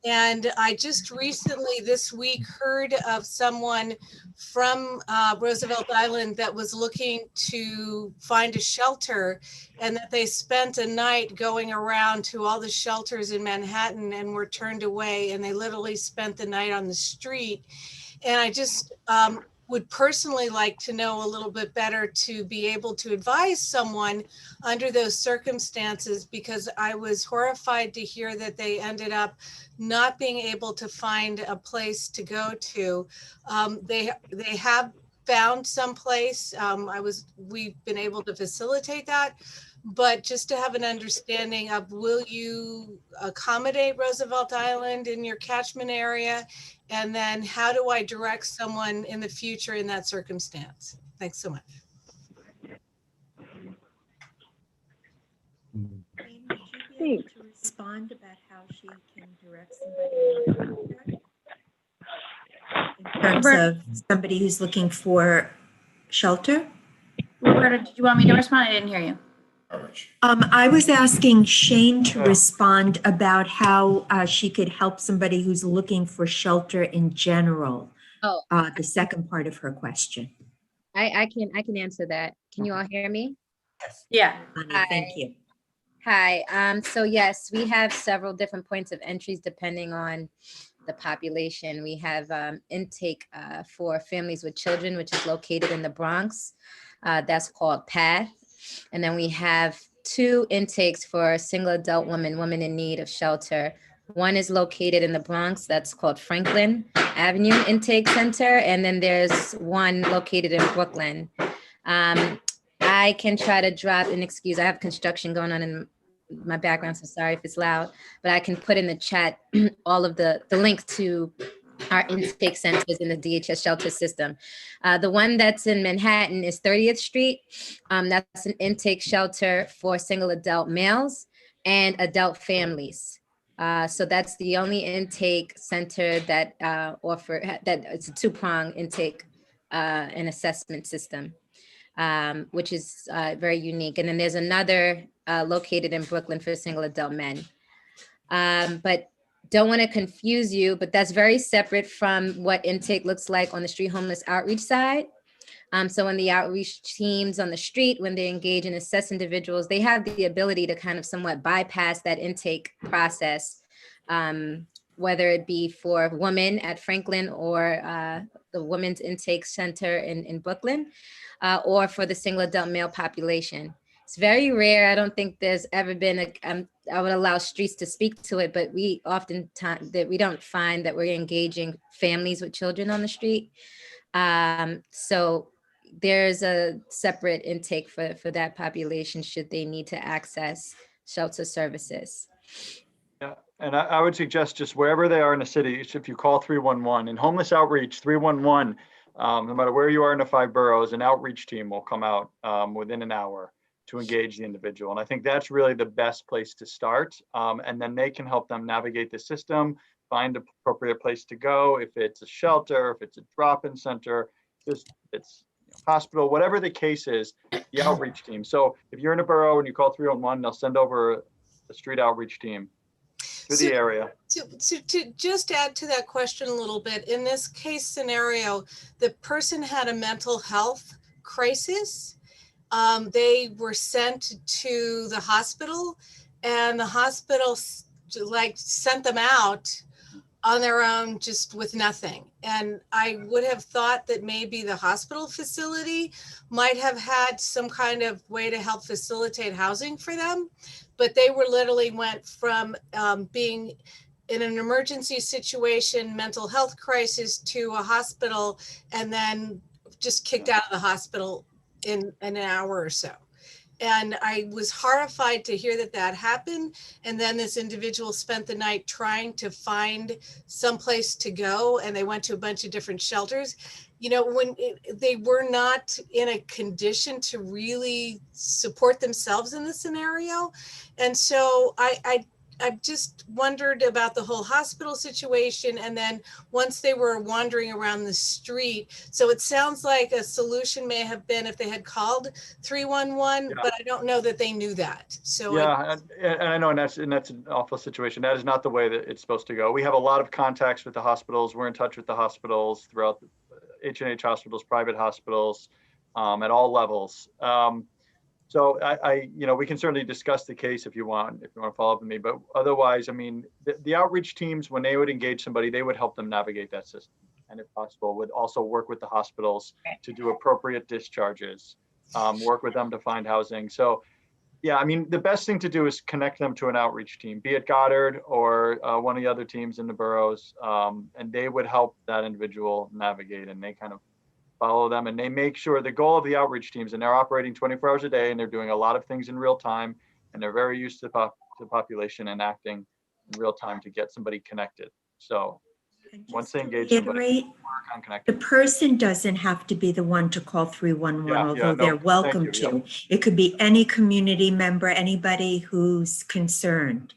And I just recently this week heard of someone from Roosevelt Island that was looking to find a shelter, and that they spent a night going around to all the shelters in Manhattan and were turned away, and they literally spent the night on the street. And I just would personally like to know a little bit better to be able to advise someone under those circumstances, because I was horrified to hear that they ended up not being able to find a place to go to. They have found some place. We've been able to facilitate that, but just to have an understanding of, will you accommodate Roosevelt Island in your catchment area? And then how do I direct someone in the future in that circumstance? Thanks so much. Thanks. To respond about how she can direct somebody in terms of somebody who's looking for shelter? Roberta, did you want me to respond? I didn't hear you. I was asking Shane to respond about how she could help somebody who's looking for shelter in general. Oh, the second part of her question. I can answer that. Can you all hear me? Yeah. Thank you. Hi. So yes, we have several different points of entries depending on the population. We have intake for families with children, which is located in the Bronx. That's called PATH. And then we have 2 intakes for a single adult woman in need of shelter. One is located in the Bronx. That's called Franklin Avenue Intake Center. And then there's one located in Brooklyn. I can try to drop an excuse. I have construction going on in my background, so sorry if it's loud, but I can put in the chat all of the links to our intake centers in the DHS shelter system. The one that's in Manhattan is 30th Street. That's an intake shelter for single adult males. and adult families. So that's the only intake center that it's a two-prong intake and assessment system, which is very unique. And then there's another located in Brooklyn for single adult men. But don't want to confuse you, but that's very separate from what intake looks like on the street homeless outreach side. So when the outreach teams on the street, when they engage and assess individuals, they have the ability to kind of somewhat bypass that intake process, whether it be for women at Franklin or the Women's Intake Center in Brooklyn, or for the single adult male population. It's very rare. I don't think there's ever been I would allow streets to speak to it, but we oftentimes that we don't find that we're engaging families with children on the street. So there's a separate intake for that population should they need to access shelter services. Yeah, and I would suggest just wherever they are in the city, if you call 311 in homeless outreach, 311, no matter where you are in the 5 boroughs, an outreach team will come out within an hour to engage the individual. And I think that's really the best place to start. And then they can help them navigate the system, find the appropriate place to go. If it's a shelter, if it's a drop-in center, it's hospital, whatever the case is, the outreach team. So if you're in a borough and you call 311, they'll send over a street outreach team to the area. To just add to that question a little bit, in this case scenario, the person had a mental health crisis. They were sent to the hospital, and the hospital sent them out on their own, just with nothing. And I would have thought that maybe the hospital facility might have had some kind of way to help facilitate housing for them, but they were literally went from being in an emergency situation, mental health crisis, to a hospital, and then just kicked out of the hospital in an hour or so. And I was horrified to hear that happened. And then this individual spent the night trying to find someplace to go, and they went to a bunch of different shelters. You know, when they were not in a condition to really support themselves in the scenario. And so I've just wondered about the whole hospital situation. And then once they were wandering around the street, so it sounds like a solution may have been if they had called 311, but I don't know that they knew that. So yeah, and I know, and that's an awful situation. That is not the way that it's supposed to go. We have a lot of contacts with the hospitals. We're in touch with the hospitals throughout the H&H hospitals, private hospitals, at all levels. So we can certainly discuss the case if you want to follow up with me, but otherwise, I mean, the outreach teams, when they would engage somebody, they would help them navigate that system. And if possible, would also work with the hospitals to do appropriate discharges, work with them to find housing. So yeah, I mean, the best thing to do is connect them to an outreach team, be it Goddard or one of the other teams in the boroughs, and they would help that individual navigate, and they kind of follow them, and they make sure the goal of the outreach teams, and they're operating 24 hours a day, and they're doing a lot of things in real time, and they're very used to the population and acting in real time to get somebody connected. So once they engage somebody, work on connecting. The person doesn't have to be the one to call 311, although they're welcome to. It could be any community member, anybody who's concerned.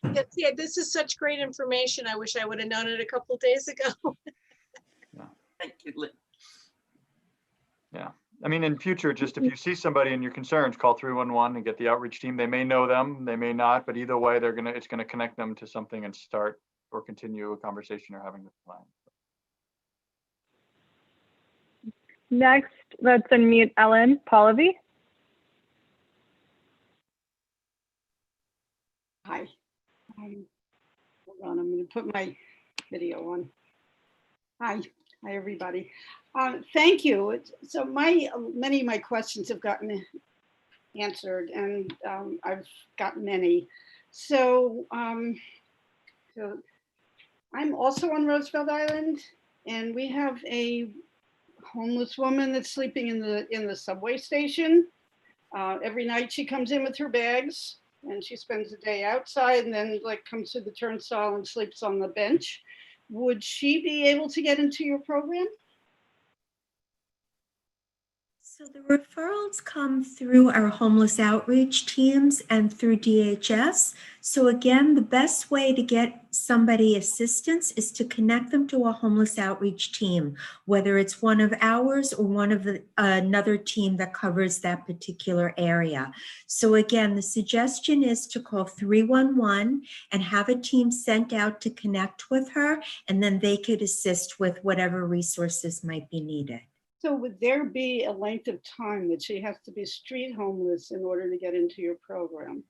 Yeah, this is such great information. I wish I would have known it a couple of days ago. Thank you, Lynn. Yeah, I mean, in future, just if you see somebody and you're concerned, call 311 and get the outreach team. They may know them, they may not, but either way, it's gonna connect them to something and start or continue a conversation you're having with the client. Next, let's unmute Ellen Pallavi. Hi. Hold on, I'm going to put my video on. Hi, everybody. Thank you. So many of my questions have gotten answered, and I've got many. So, so I'm also on Roosevelt Island, and we have a homeless woman that's sleeping in the subway station. Every night she comes in with her bags, and she spends the day outside, and then comes to the turnstile and sleeps on the bench. Would she be able to get into your program? So the referrals come through our homeless outreach teams and through DHS. So again, the best way to get somebody assistance is to connect them to a homeless outreach team, whether it's one of ours or one of another team that covers that particular area. So again, the suggestion is to call 311 and have a team sent out to connect with her, and then they could assist with whatever resources might be needed. So would there be a length of time that she has to be street homeless in order to get into your program?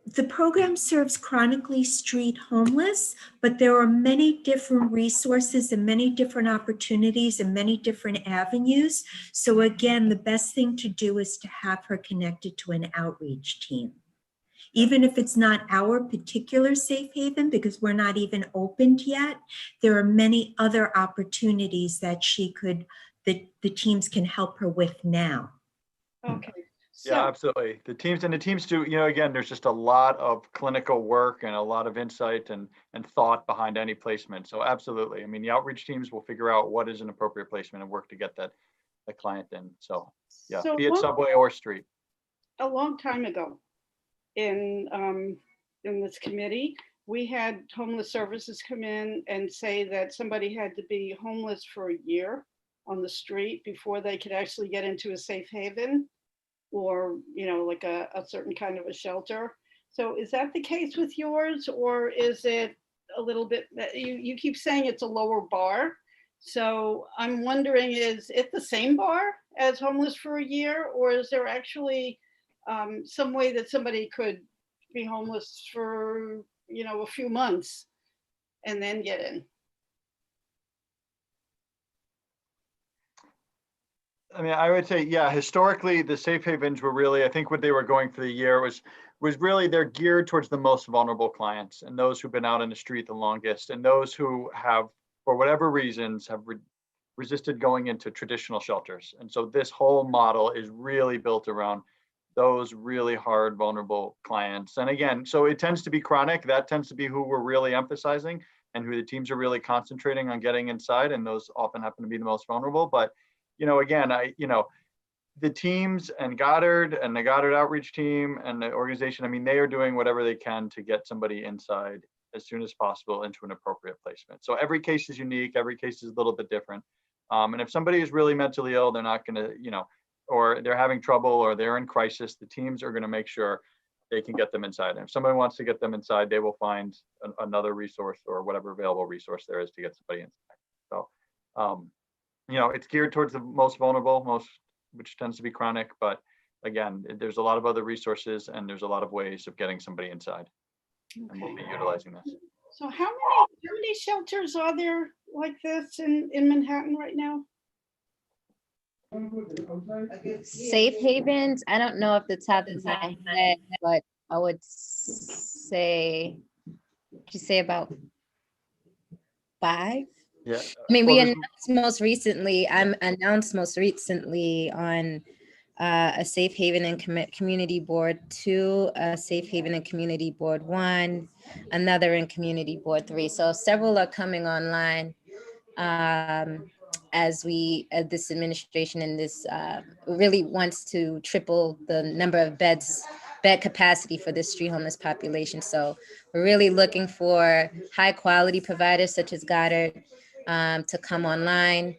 The program serves chronically street homeless, but there are many different resources and many different opportunities and many different avenues. So again, the best thing to do is to have her connected to an outreach team. Even if it's not our particular safe haven, because we're not even opened yet, there are many other opportunities that the teams can help her with now. Okay. Yeah, absolutely. The teams do, again, there's just a lot of clinical work and a lot of insight and thought behind any placement. So absolutely. I mean, the outreach teams will figure out what is an appropriate placement and work to get that client in. So yeah, So be it subway or street. A long time ago in this committee, we had homeless services come in and say that somebody had to be homeless for a year on the street before they could actually get into a safe haven, or like a certain kind of a shelter. So is that the case with yours, or is it a little bit, you keep saying it's a lower bar? So I'm wondering, is it the same bar as homeless for a year, or is there actually some way that somebody could be homeless for a few months and then get in? I mean, I would say, yeah, historically, the safe havens were really, I think what they were going for the year was really they're geared towards the most vulnerable clients and those who've been out on the street the longest and those who have, for whatever reasons, have resisted going into traditional shelters. And so this whole model is really built around those really hard, vulnerable clients. And again, so it tends to be chronic. That tends to be who we're really emphasizing and who the teams are really concentrating on getting inside. And those often happen to be the most vulnerable. But again, the teams and Goddard and the Goddard outreach team and the organization, I mean, they are doing whatever they can to get somebody inside as soon as possible into an appropriate placement. So every case is unique. Every case is a little bit different. And if somebody is really mentally ill, they're not going to, or they're having trouble or they're in crisis, the teams are going to make sure they can get them inside. And if somebody wants to get them inside, they will find another resource or whatever available resource there is to get somebody inside. So, it's geared towards the most vulnerable, which tends to be chronic, but again, there's a lot of other resources and there's a lot of ways of getting somebody inside. Okay. And we'll be utilizing this. So how many shelters are there like this in Manhattan right now? Safe havens, I don't know off the top of my head, but I would say, about 5. Yeah. I mean, we announced most recently on a Safe Haven and Community Board 2, a Safe Haven and Community Board 1, another in Community Board 3. So several are coming online as this administration and this really wants to triple the number of bed capacity for this street homeless population. So we're really looking for high quality providers such as Goddard to come online.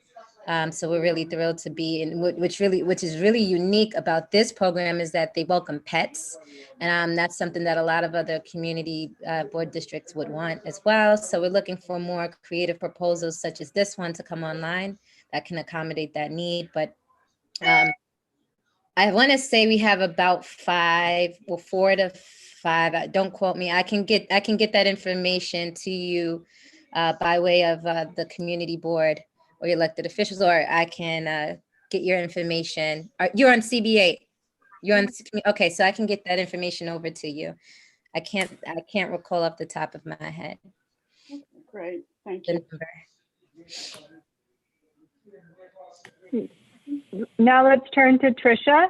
So we're really thrilled to be in, which is really unique about this program is that they welcome pets. And that's something that a lot of other community board districts would want as well. So we're looking for more creative proposals such as this one to come online that can accommodate that need. But I want to say we have about 4 to 5. Don't quote me. I can get that information to you by way of the community board or elected officials, or I can get your information. You're on CB8. Okay, so I can get that information over to you. I can't recall off the top of my head. Great, thank you. Now let's turn to Tricia.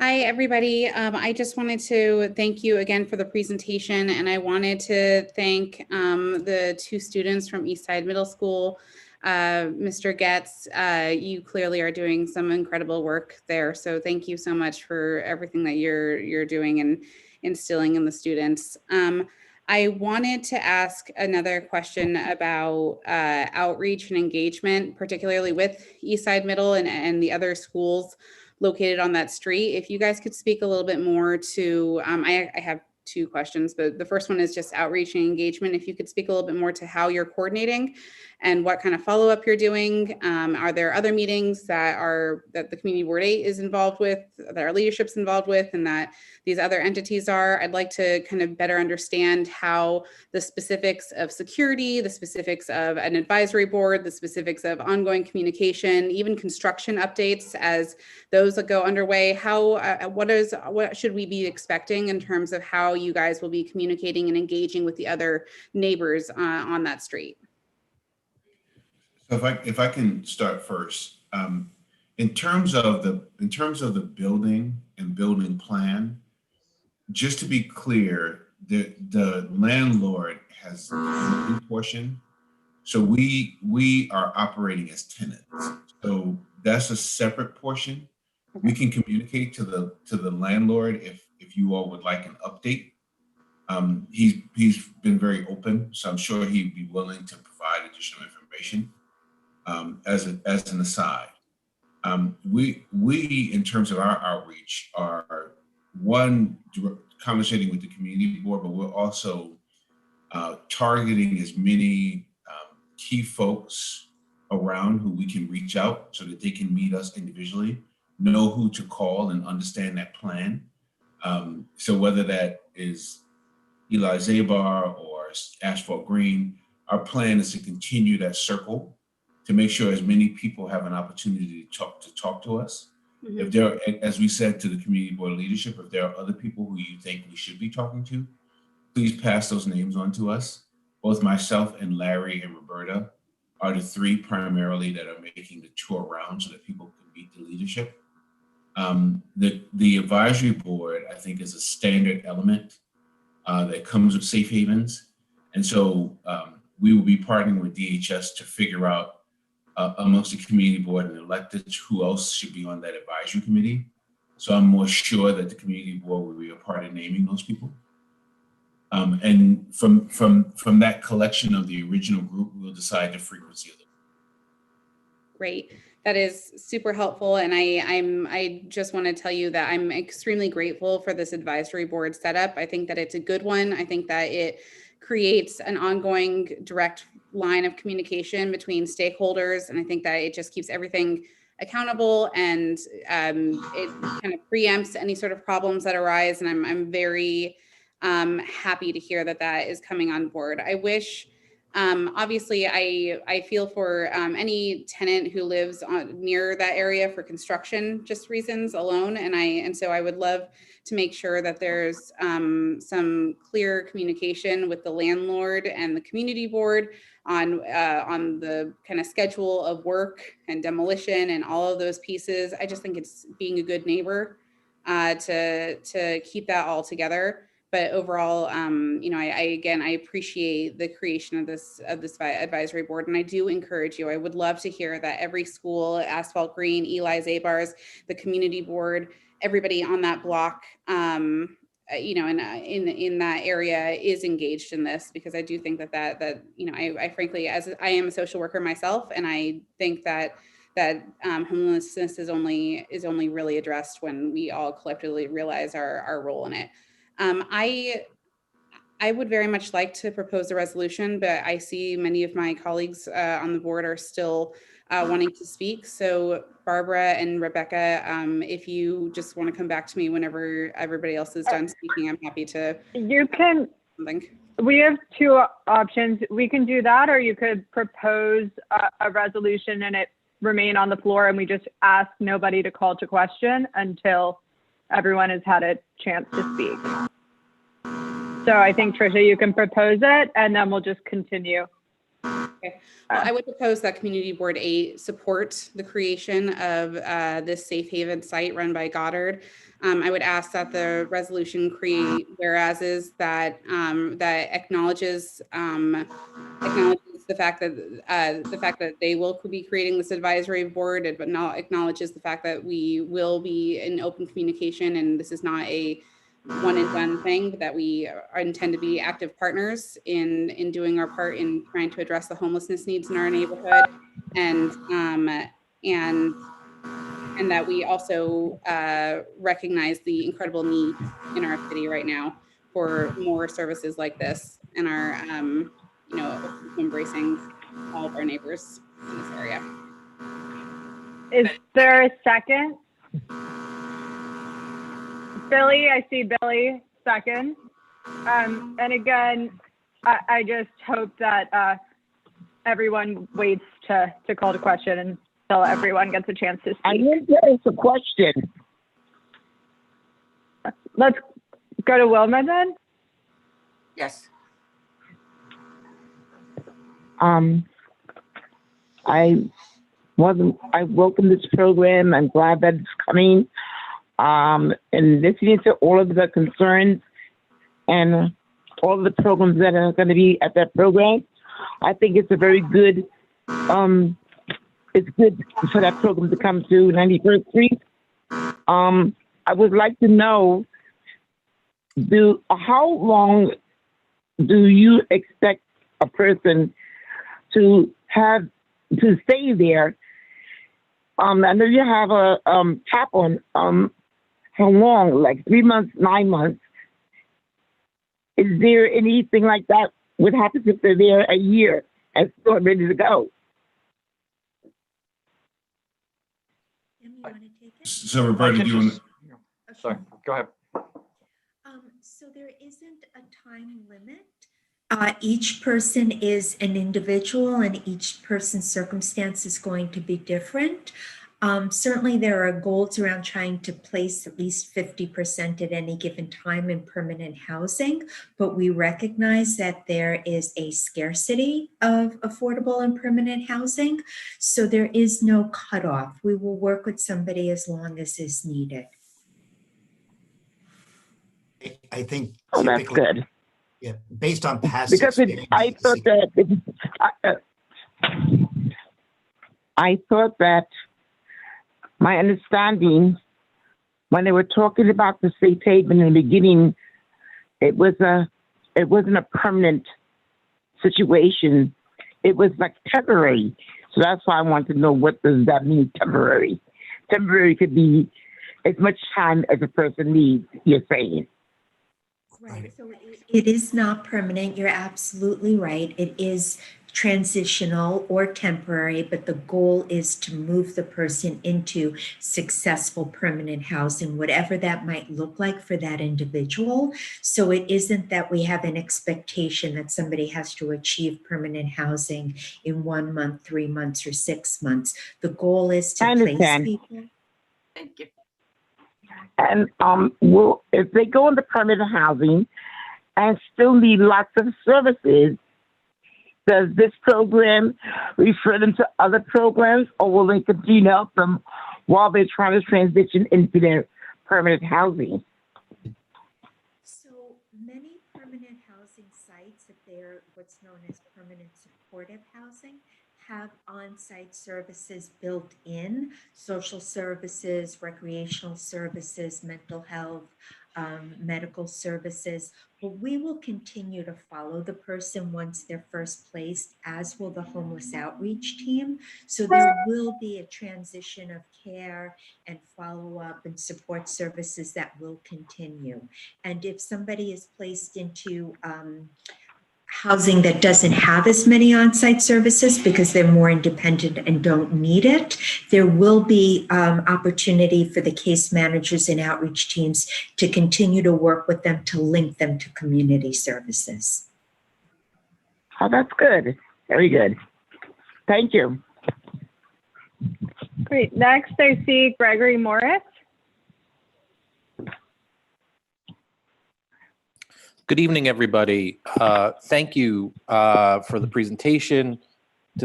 Hi, everybody. I just wanted to thank you again for the presentation, and I wanted to thank the two students from Eastside Middle School. Mr. Getz, you clearly are doing some incredible work there, so thank you so much for everything that you're doing and instilling in the students. I wanted to ask another question about outreach and engagement, particularly with Eastside Middle and the other schools located on that street. If you guys could speak a little bit more to, I have two questions, but the first one is just outreach and engagement. If you could speak a little bit more to how you're coordinating and what kind of follow-up you're doing. Are there other meetings that the Community Board 8 is involved with, that our leadership's involved with, and that these other entities are? I'd like to kind of better understand how the specifics of security, the specifics of an advisory board, the specifics of ongoing communication, even construction updates as those that go underway, what should we be expecting in terms of how you guys will be communicating and engaging with the other neighbors on that street? So if I can start first, in terms of the building and building plan, just to be clear, the landlord has the building portion, so we are operating as tenants. So that's a separate portion. We can communicate to the landlord if you all would like an update. He's been very open, so I'm sure he'd be willing to provide additional information. As an aside, we in terms of our outreach are conversating with the community board, but we're also targeting as many key folks around who we can reach out so that they can meet us individually, know who to call, and understand that plan. So whether that is Eli Zabar or Asphalt Green, our plan is to continue that circle to make sure as many people have an opportunity to talk to us. Mm-hmm. If there, as we said to the community board leadership, if there are other people who you think we should be talking to, please pass those names on to us. Both myself and Larry and Roberta are the three primarily that are making the tour around so that people can meet the leadership. The advisory board, I think, is a standard element that comes with safe havens. And so we will be partnering with DHS to figure out amongst the community board and electeds who else should be on that advisory committee. So I'm more sure that the community board will be a part of naming those people. And from that collection of the original group, we'll decide the frequency of them. Great. That is super helpful. And I just want to tell you that I'm extremely grateful for this advisory board setup. I think that it's a good one. I think that it creates an ongoing direct line of communication between stakeholders. And I think that it just keeps everything accountable, and it kind of preempts any sort of problems that arise. And I'm very happy to hear that that is coming on board. I wish, obviously, I feel for any tenant who lives near that area for construction just reasons alone, and so I would love to make sure that there's some clear communication with the landlord and the community board on the kind of schedule of work and demolition and all of those pieces. I just think it's being a good neighbor to keep that all together. But overall, I appreciate the creation of this advisory board, and I do encourage you. I would love to hear that every school, Asphalt Green, Eli Zabars, the community board, everybody on that block, in that area is engaged in this, because I do think that I frankly, as I am a social worker myself, and I think that homelessness is only really addressed when we all collectively realize our role in it. I would very much like to propose a resolution, but I see many of my colleagues on the board are still wanting to speak. So Barbara and Rebecca, if you just want to come back to me whenever everybody else is done speaking, I'm happy to. You can. Something. We have two options. We can do that, or you could propose a resolution and it remain on the floor, and we just ask nobody to call to question until everyone has had a chance to speak. So I think, Tricia, you can propose it, and then we'll just continue. Okay. Well, I would propose that Community Board 8 support the creation of this safe haven site run by Goddard. I would ask that the resolution create whereases that that acknowledges the fact that they will be creating this advisory board, but not acknowledges the fact that we will be in open communication and this is not a one and done thing, but that we intend to be active partners in doing our part in trying to address the homelessness needs in our neighborhood, and that we also recognize the incredible need in our city right now for more services like this, and are embracing all of our neighbors in this area. Is there a second? Billy, I see Billy second. And again, I just hope that everyone waits to call to question until everyone gets a chance to speak. I think there is a question. Let's go to Wilma then. Yes. I welcome this program. I'm glad that it's coming. And listening to all of the concerns and all of the programs that are going to be at that program, I think it's a very good, it's good for that program to come to 91st Street. I would like to know, how long do you expect a person to stay there? I know you have a cap on how long, like 3 months, 9 months. Is there anything like that would happen if they're there a year and still ready to go? So Roberta, do you want to? Sorry, go ahead. So there isn't a time limit. Each person is an individual and each person's circumstance is going to be different. Certainly there are goals around trying to place at least 50% at any given time in permanent housing, but we recognize that there is a scarcity of affordable and permanent housing. So there is no cutoff. We will work with somebody as long as is needed. I think Oh, that's typically, good. yeah, based on past Because I thought that my understanding when they were talking about the safe haven in the beginning, it wasn't a permanent situation. It was like temporary. So that's why I want to know, what does that mean, temporary? Temporary could be as much time as a person needs, you're saying. Right. So it is not permanent. You're absolutely right. It is transitional or temporary, but the goal is to move the person into successful permanent housing, whatever that might look like for that individual. So it isn't that we have an expectation that somebody has to achieve permanent housing in 1 month, 3 months, or 6 months. The goal is to place people. Thank you. And if they go into permanent housing and still need lots of services, does this program refer them to other programs, or will they continue to help them while they're trying to transition into their permanent housing? So many permanent housing sites, if they're what's known as permanent supportive housing, have on-site services built in, social services, recreational services, mental health, medical services. But we will continue to follow the person once they're first placed, as will the homeless outreach team. So there will be a transition of care and follow-up and support services that will continue. And if somebody is placed into housing that doesn't have as many on-site services because they're more independent and don't need it, there will be opportunity for the case managers and outreach teams to continue to work with them to link them to community services. Oh, that's good. Very good. Thank you. Great. Next, I see Gregory Morris. Good evening, everybody. Thank you for the presentation.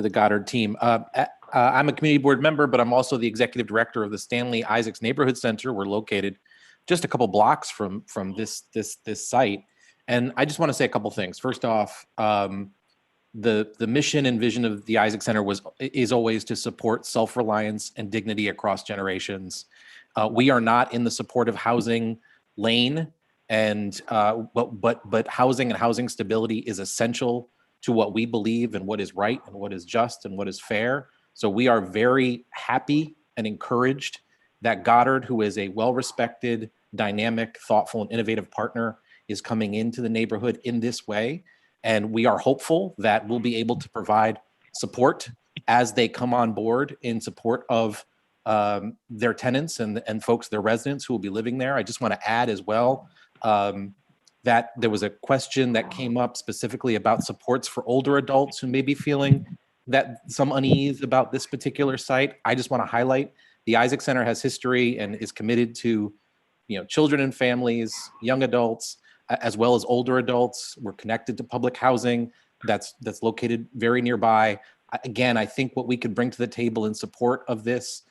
the Goddard team. I'm a community board member, but I'm also the executive director of the Stanley Isaacs Neighborhood Center. We're located just a couple blocks from this site. And I just want to say a couple things. First off, the mission and vision of the Isaac Center is always to support self-reliance and dignity across generations. We are not in the supportive housing lane, and but housing and housing stability is essential to what we believe and what is right and what is just and what is fair. So we are very happy and encouraged that Goddard, who is a well-respected, dynamic, thoughtful, and innovative partner, is coming into the neighborhood in this way. And we are hopeful that we'll be able to provide support as they come on board in support of their tenants and folks, their residents who will be living there. I just want to add as well that there was a question that came up specifically about supports for older adults who may be feeling that some unease about this particular site. I just want to highlight the Isaac Center has history and is committed to, children and families, young adults, as well as older adults. We're connected to public housing that's located very nearby. Again, I think what we could bring to the table in support of this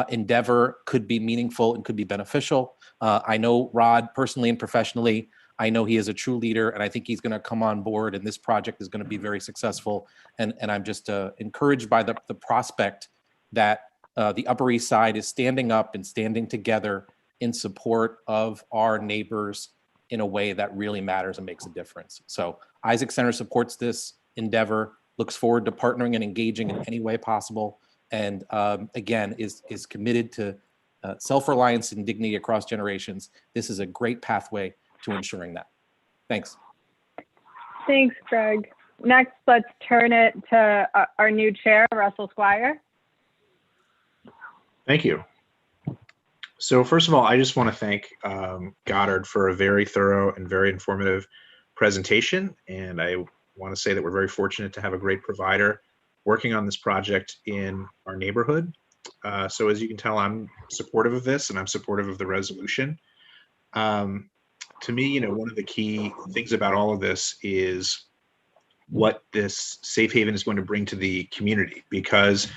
endeavor could be meaningful and could be beneficial. I know Rod personally and professionally. I know he is a true leader, and I think he's going to come on board, and this project is going to be very successful. And I'm just encouraged by the prospect that the Upper East Side is standing up and standing together in support of our neighbors in a way that really matters and makes a difference. So Isaac Center supports this endeavor, looks forward to partnering and engaging in any way possible, and again, is committed to self-reliance and dignity across generations. This is a great pathway to ensuring that. Thanks. Thanks, Greg. Next, let's turn it to our new chair, Russell Squire. Thank you. So first of all, I just want to thank Goddard for a very thorough and very informative presentation. And I want to say that we're very fortunate to have a great provider working on this project in our neighborhood. So as you can tell, I'm supportive of this and I'm supportive of the resolution. To me, one of the key things about all of this is what this safe haven is going to bring to the community, because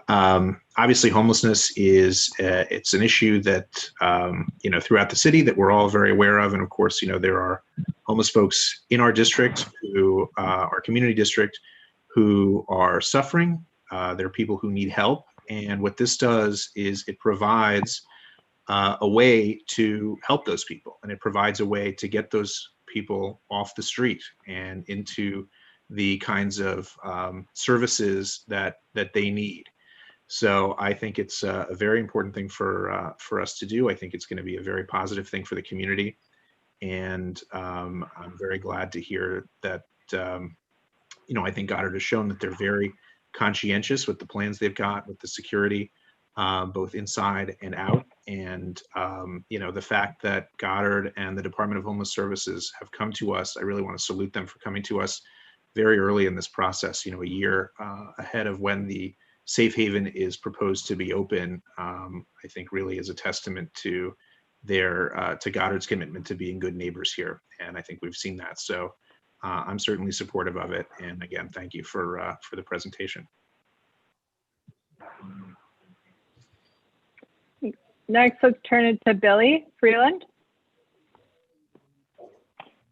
obviously homelessness is it's an issue that throughout the city that we're all very aware of, and of course there are homeless folks in our district who our community district who are suffering. There are people who need help, and what this does is it provides a way to help those people, and it provides a way to get those people off the street and into the kinds of services that they need. So I think it's a very important thing for us to do. I think it's going to be a very positive thing for the community, and I'm very glad to hear that. I think Goddard has shown that they're very conscientious with the plans they've got with the security, both inside and out. And the fact that Goddard and the Department of Homeless Services have come to us, I really want to salute them for coming to us very early in this process, a year ahead of when the safe haven is proposed to be open. I think really is a testament to to Goddard's commitment to being good neighbors here. And I think we've seen that. So I'm certainly supportive of it. And again, thank you for the presentation. Next, let's turn it to Billy Freeland.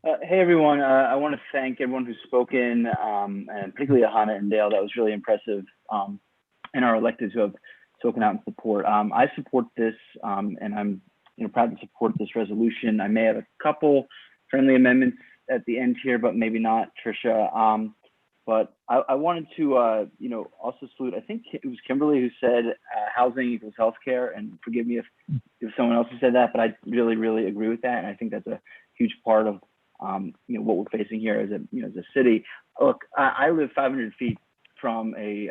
Hey, everyone. I want to thank everyone who's spoken, and particularly Ahana and Dale. That was really impressive, and our electeds who have spoken out in support. I support this, and I'm proud to support this resolution. I may have a couple friendly amendments at the end here, but maybe not, Tricia. But I wanted to, also salute, I think it was Kimberly who said housing equals healthcare, and forgive me if someone else has said that, but I really, really agree with that. And I think that's a huge part of, what we're facing here as a city. Look, I live 500 feet from a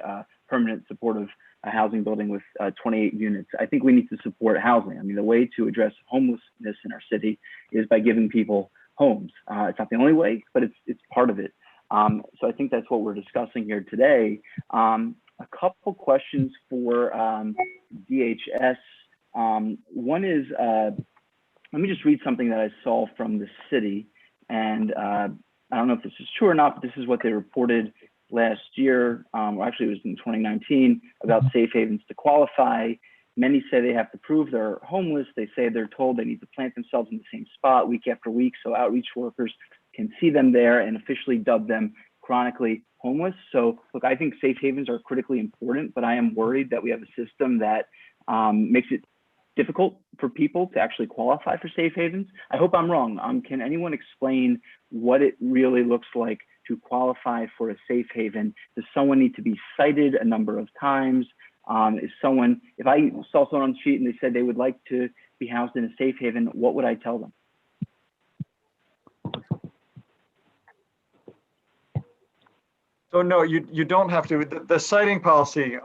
permanent supportive housing building with 28 units. I think we need to support housing. I mean, the way to address homelessness in our city is by giving people homes. It's not the only way, but it's part of it. So I think that's what we're discussing here today. A couple questions for DHS. One is, let me just read something that I saw from the city. And I don't know if this is true or not, but this is what they reported last year, or actually it was in 2019, about safe havens to qualify. Many say they have to prove they're homeless. They say they're told they need to plant themselves in the same spot week after week so outreach workers can see them there and officially dub them chronically homeless. So look, I think safe havens are critically important, but I am worried that we have a system that makes it difficult for people to actually qualify for safe havens. I hope I'm wrong. Can anyone explain what it really looks like to qualify for a safe haven? Does someone need to be cited a number of times? If I saw someone on the street and they said they would like to be housed in a safe haven, what would I tell them? So no, you don't have to. The citing policy,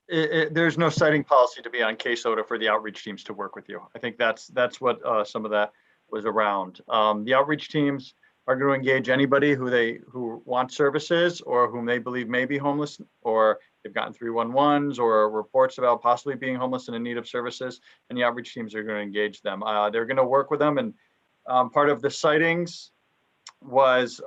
there's no citing policy to be on caseload or for the outreach teams to work with you. I think that's what some of that was around. The outreach teams are going to engage anybody who wants services or whom they believe may be homeless, or they've gotten 311s or reports about possibly being homeless and in need of services, and the outreach teams are going to engage them. They're going to work with them, and part of the sightings was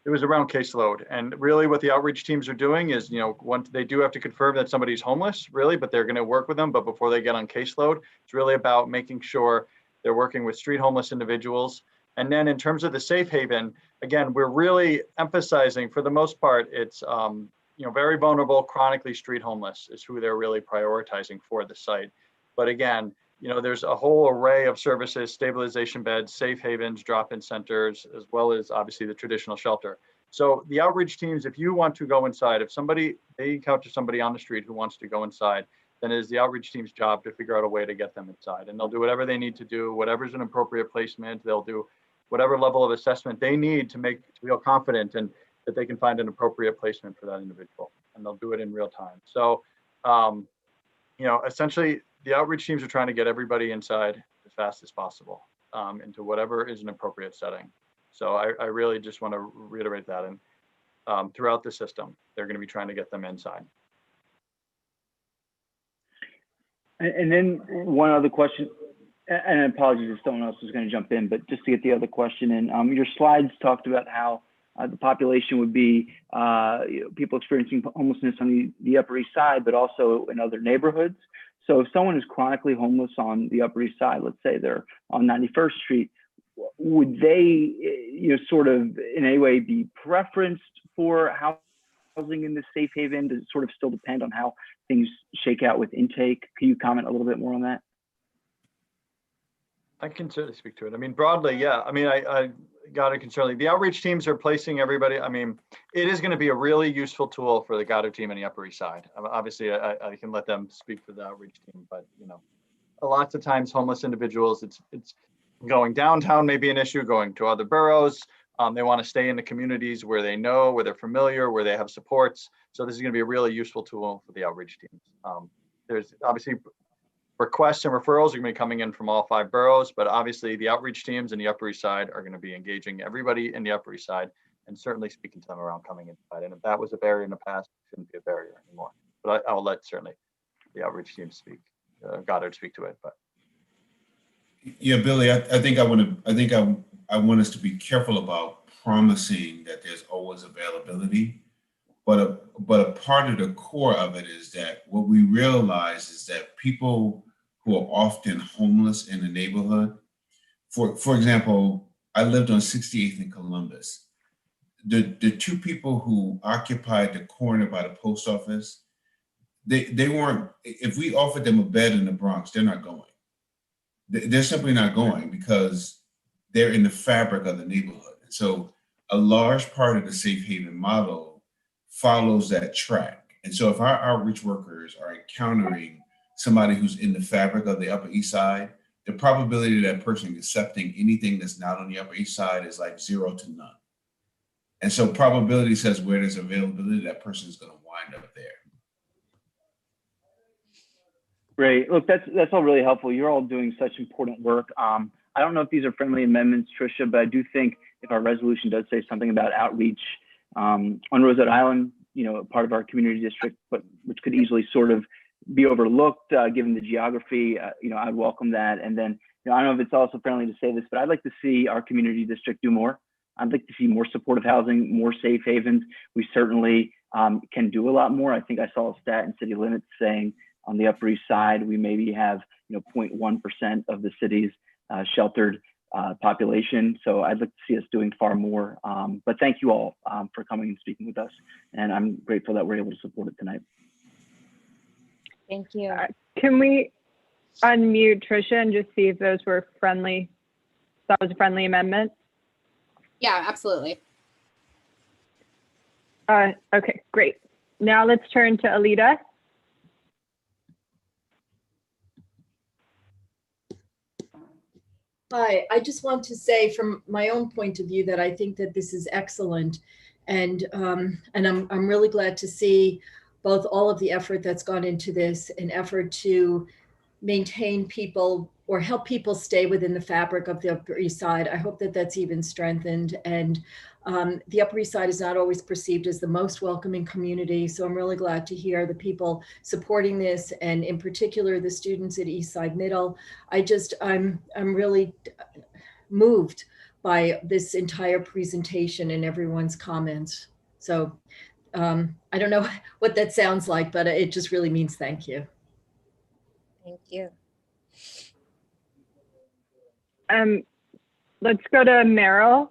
it was around caseload. And really what the outreach teams are doing is, they do have to confirm that somebody's homeless, really, but they're going to work with them. But before they get on caseload, it's really about making sure they're working with street homeless individuals. And then in terms of the safe haven, again, we're really emphasizing, for the most part, it's very vulnerable, chronically street homeless is who they're really prioritizing for the site. But again, there's a whole array of services, stabilization beds, safe havens, drop-in centers, as well as obviously the traditional shelter. So the outreach teams, if you want to go inside, if they encounter somebody on the street who wants to go inside, then it is the outreach team's job to figure out a way to get them inside. And they'll do whatever they need to do, whatever's an appropriate placement. They'll do whatever level of assessment they need to feel confident and that they can find an appropriate placement for that individual. And they'll do it in real time. So, essentially, the outreach teams are trying to get everybody inside as fast as possible into whatever is an appropriate setting. So I really just want to reiterate that. And throughout the system, they're going to be trying to get them inside. And then one other question, and apologies if someone else is going to jump in, but just to get the other question in, your slides talked about how the population would be people experiencing homelessness on the Upper East Side, but also in other neighborhoods. So if someone is chronically homeless on the Upper East Side, let's say they're on 91st Street, would they, sort of in any way be preferenced for housing in the safe haven? Does it sort of still depend on how things shake out with intake? Can you comment a little bit more on that? I can certainly speak to it. I mean, broadly, yeah. I mean, I Goddard can certainly, the outreach teams are placing everybody. I mean, it is going to be a really useful tool for the Goddard team on the Upper East Side. Obviously, I can let them speak for the outreach team, but lots of times homeless individuals, it's going downtown may be an issue, going to other boroughs. They want to stay in the communities where they know, where they're familiar, where they have supports. So this is going to be a really useful tool for the outreach teams. There's obviously requests and referrals are going to be coming in from all 5 boroughs, but obviously the outreach teams in the Upper East Side are going to be engaging everybody in the Upper East Side and certainly speaking to them around coming inside. And if that was a barrier in the past, it shouldn't be a barrier anymore. But I will let certainly the outreach team speak, Goddard speak to it. But yeah, Billy, I think I want us to be careful about promising that there's always availability. But a part of the core of it is that what we realize is that people who are often homeless in the neighborhood, for example, I lived on 68th in Columbus. The 2 people who occupied the corner by the post office, they weren't, if we offered them a bed in the Bronx, they're not going. They're simply not going because they're in the fabric of the neighborhood. And so a large part of the safe haven model follows that track. And so if our outreach workers are encountering somebody who's in the fabric of the Upper East Side, the probability of that person accepting anything that's not on the Upper East Side is like 0 to none. And so probability says where there's availability, that person is going to wind up there. Great. Look, that's all really helpful. You're all doing such important work. I don't know if these are friendly amendments, Tricia, but I do think if our resolution does say something about outreach on Rosette Island, part of our community district, but which could easily sort of be overlooked given the geography, I'd welcome that. And then, I don't know if it's also friendly to say this, but I'd like to see our community district do more. I'd like to see more supportive housing, more safe havens. We certainly can do a lot more. I think I saw a stat in city limits saying on the Upper East Side, we maybe have 0.1% of the city's sheltered population. So I'd like to see us doing far more. But thank you all for coming and speaking with us. And I'm grateful that we're able to support it tonight. Thank you. Can we unmute Tricia and just see if those were friendly? That was a friendly amendment? Yeah, absolutely. Okay, great. Now let's turn to Alita. Hi, I just want to say from my own point of view that I think that this is excellent. And I'm really glad to see both all of the effort that's gone into this, an effort to maintain people or help people stay within the fabric of the Upper East Side. I hope that that's even strengthened. And the Upper East Side is not always perceived as the most welcoming community. So I'm really glad to hear the people supporting this, and in particular, the students at East Side Middle. I'm really moved by this entire presentation and everyone's comments. So I don't know what that sounds like, but it just really means thank you. Thank you. Let's go to Meryl.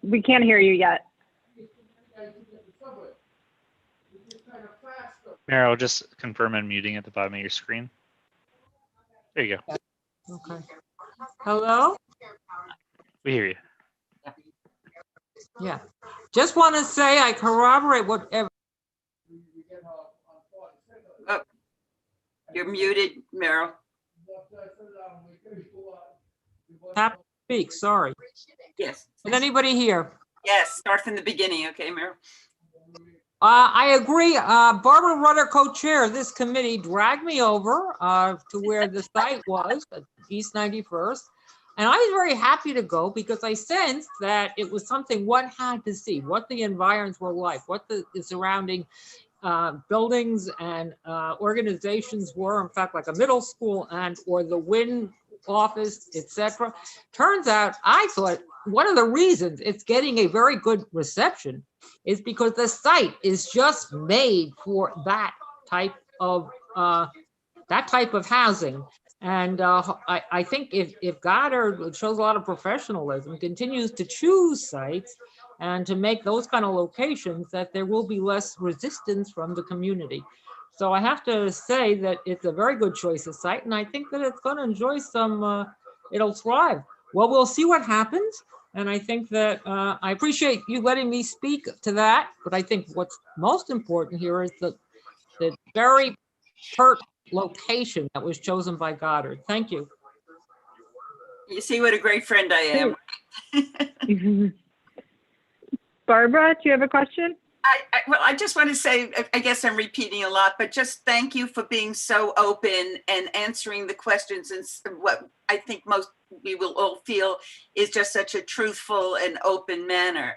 We can't hear you yet. Meryl, just confirm unmuting at the bottom of your screen. There you go. Okay. Hello? We hear you. Yeah. Just want to say I corroborate whatever. Oh, you're muted, Meryl. Have to speak, sorry. Yes. Is anybody here? Yes, start from the beginning, okay, Meryl? I agree. Barbara Rutter, co-chair of this committee, dragged me over to where the site was at East 91st. And I was very happy to go because I sensed that it was something one had to see, what the environs were like, what the surrounding buildings and organizations were, in fact, like a middle school and or the WIN office, etc. Turns out, I thought one of the reasons it's getting a very good reception is because the site is just made for that type of housing. And I think if Goddard, which shows a lot of professionalism, continues to choose sites and to make those kind of locations, that there will be less resistance from the community. So I have to say that it's a very good choice of site, and I think that it's going to enjoy some, it'll thrive. Well, we'll see what happens. And I think that I appreciate you letting me speak to that. But I think what's most important here is the very pertinent location that was chosen by Goddard. Thank you. You see what a great friend I am. Barbara, do you have a question? Well, I just want to say, I guess I'm repeating a lot, but just thank you for being so open and answering the questions in what I think most we will all feel is just such a truthful and open manner.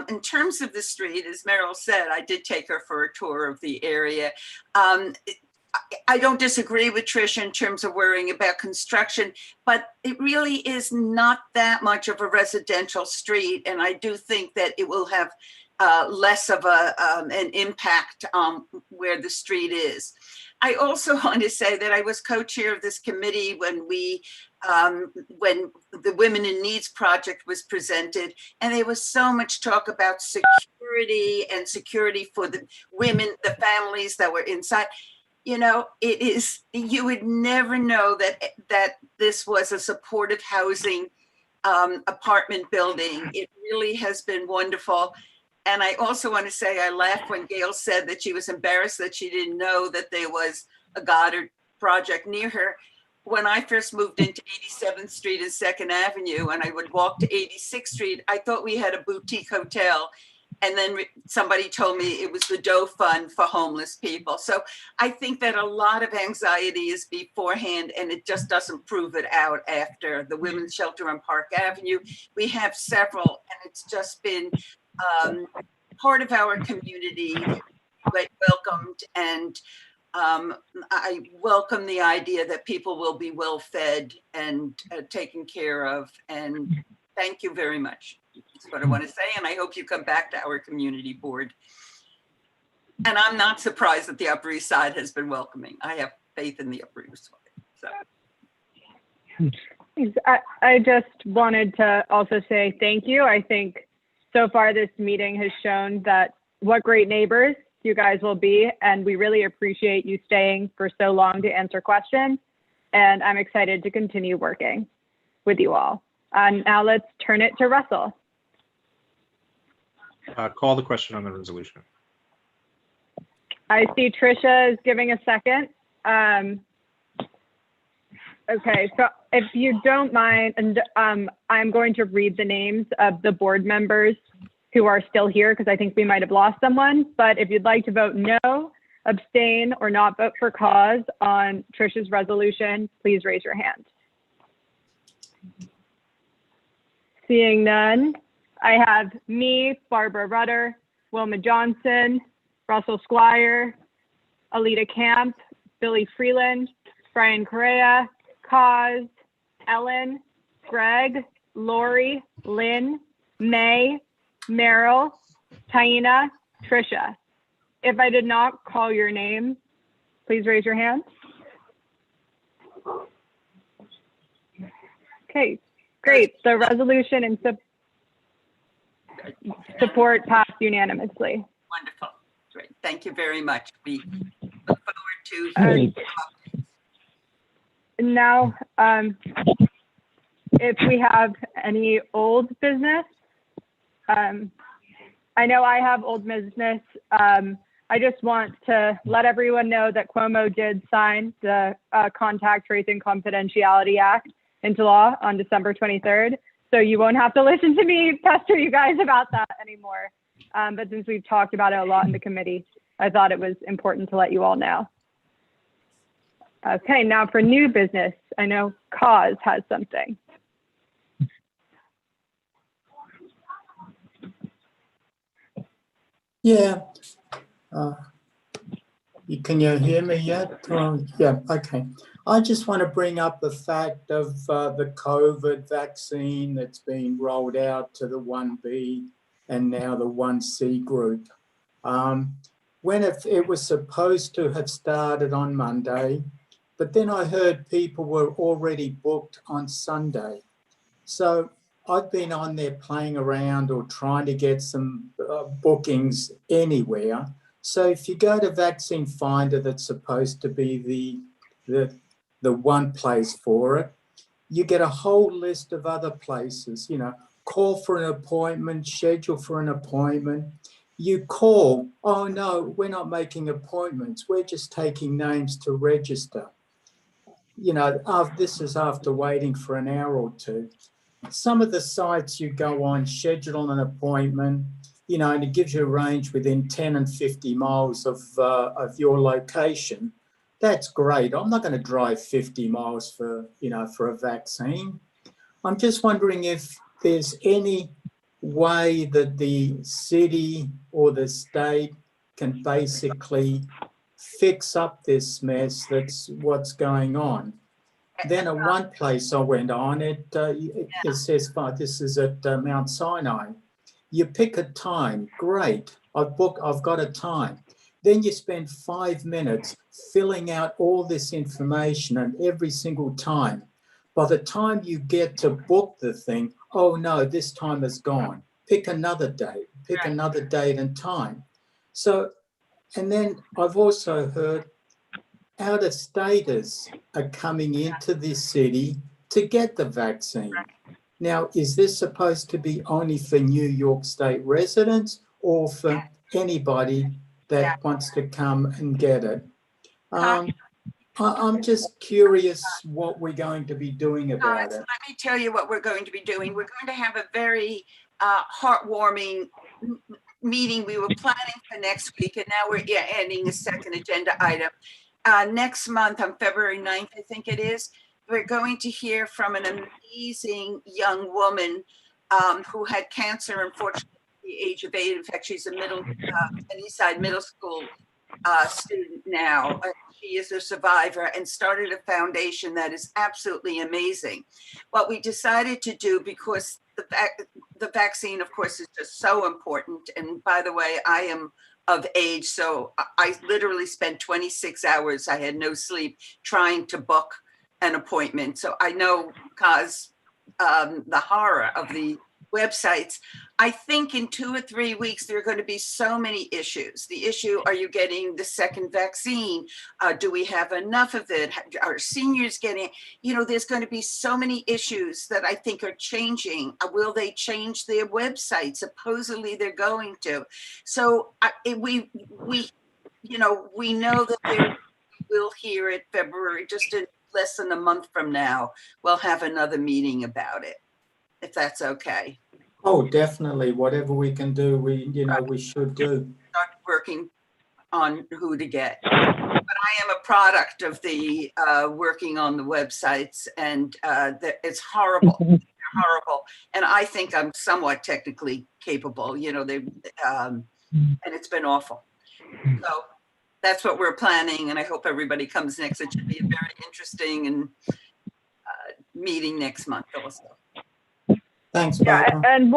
In terms of the street, as Meryl said, I did take her for a tour of the area. I don't disagree with Tricia in terms of worrying about construction, but it really is not that much of a residential street. And I do think that it will have less of an impact where the street is. I also want to say that I was co-chair of this committee when when the Women in Needs project was presented, and there was so much talk about security and security for the women, the families that were inside. You know, it is, you would never know that this was a supportive housing apartment building. It really has been wonderful. And I also want to say, I laughed when Gail said that she was embarrassed that she didn't know that there was a Goddard project near her. When I first moved into 87th Street and 2nd Avenue, and I would walk to 86th Street, I thought we had a boutique hotel. And then somebody told me it was the Doe Fund for homeless people. So I think that a lot of anxiety is beforehand, and it just doesn't prove it out after. The Women's Shelter on Park Avenue, we have several, and it's just been part of our community, welcomed, and I welcome the idea that people will be well fed and taken care of. And thank you very much. That's what I want to say. And I hope you come back to our community board. And I'm not surprised that the Upper East Side has been welcoming. I have faith in the Upper East Side. So. I just wanted to also say thank you. I think so far this meeting has shown that what great neighbors you guys will be, and we really appreciate you staying for so long to answer questions. And I'm excited to continue working with you all. Now let's turn it to Russell. Call the question on the resolution. I see Tricia is giving a second. Okay, so if you don't mind, and I'm going to read the names of the board members who are still here because I think we might have lost someone. But if you'd like to vote no, abstain, or not vote for cause on Tricia's resolution, please raise your hand. Seeing none, I have me, Barbara Rutter, Wilma Johnson, Russell Squire, Alita Camp, Billy Freeland, Brian Correa, Cause, Ellen, Greg, Lori, Lynn, May, Meryl, Taina, Tricia. If I did not call your name, please raise your hand. Okay, great. The resolution and support passed unanimously. Wonderful. Great. Thank you very much. We look forward to now, if we have any old business, I know I have old business. I just want to let everyone know that Cuomo did sign the Contact Tracing Confidentiality Act into law on December 23rd. So you won't have to listen to me pester you guys about that anymore. But since we've talked about it a lot in the committee, I thought it was important to let you all know. Okay, now for new business, I know Cause has something. Yeah. Can you hear me yet? Yeah, okay. I just want to bring up the fact of the COVID vaccine that's been rolled out to the 1B and now the 1C group. When it was supposed to have started on Monday, but then I heard people were already booked on Sunday. So I've been on there playing around or trying to get some bookings anywhere. So if you go to Vaccine Finder, that's supposed to be the one place for it, you get a whole list of other places, you know, call for an appointment, schedule for an appointment. You call, oh no, we're not making appointments. We're just taking names to register. You know, this is after waiting for an hour or two. Some of the sites you go on, schedule an appointment, you know, and it gives you a range within 10 and 50 miles of your location. That's great. I'm not going to drive 50 miles for a vaccine. I'm just wondering if there's any way that the city or the state can basically fix up this mess that's what's going on. Then at one place I went on, it says, this is at Mount Sinai. You pick a time, great, I've got a time. Then you spend 5 minutes filling out all this information and every single time. By the time you get to book the thing, oh no, this time is gone. Pick another date, pick another date and time. So, and then I've also heard out-of-staters are coming into this city to get the vaccine. Now, is this supposed to be only for New York State residents or for anybody that wants to come and get it? I'm just curious what we're going to be doing about it. Let me tell you what we're going to be doing. We're going to have a very heartwarming meeting we were planning for next week, and now we're adding a second agenda item. Next month on February 9th, I think it is, we're going to hear from an amazing young woman who had cancer, unfortunately, at the age of 8. In fact, she's a East Side Middle School student now. She is a survivor and started a foundation that is absolutely amazing. What we decided to do, because the vaccine, of course, is just so important. And by the way, I am of age, so I literally spent 26 hours, I had no sleep, trying to book an appointment. So I know, cause the horror of the websites. I think in 2 or 3 weeks, there are going to be so many issues. The issue, are you getting the second vaccine? Do we have enough of it? Are seniors getting, there's going to be so many issues that I think are changing. Will they change their website? Supposedly they're going to. So we know that we'll hear it February, just in less than a month from now, we'll have another meeting about it, if that's okay. Oh, definitely. Whatever we can do, we should do. Start working on who to get. But I am a product of the working on the websites, and it's horrible. They're horrible. And I think I'm somewhat technically capable, and it's been awful. So that's what we're planning, and I hope everybody comes next. It should be a very interesting and meeting next month also. Thanks, Yeah, Barbara. and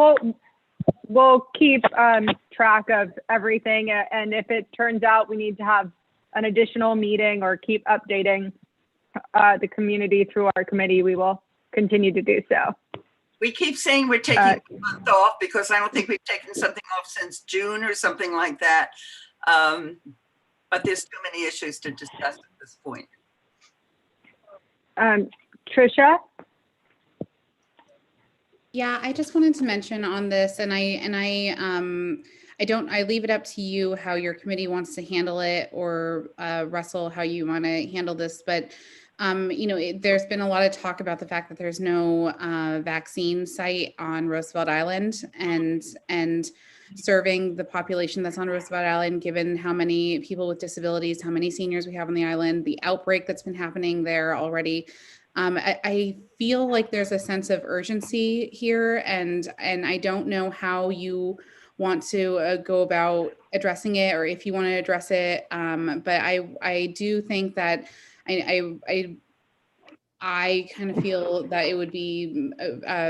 we'll keep track of everything. And if it turns out we need to have an additional meeting or keep updating the community through our committee, we will continue to do so. We keep saying we're taking a month off because I don't think we've taken something off since June or something like that. But there's too many issues to discuss at this point. Tricia? Yeah, I just wanted to mention on this, and I leave it up to you how your committee wants to handle it, or Russell, how you want to handle this. But there's been a lot of talk about the fact that there's no vaccine site on Roosevelt Island, and serving the population that's on Roosevelt Island, given how many people with disabilities, how many seniors we have on the island, the outbreak that's been happening there already. I feel like there's a sense of urgency here, and I don't know how you want to go about addressing it, or if you want to address it. But I do think that I kind of feel that it would be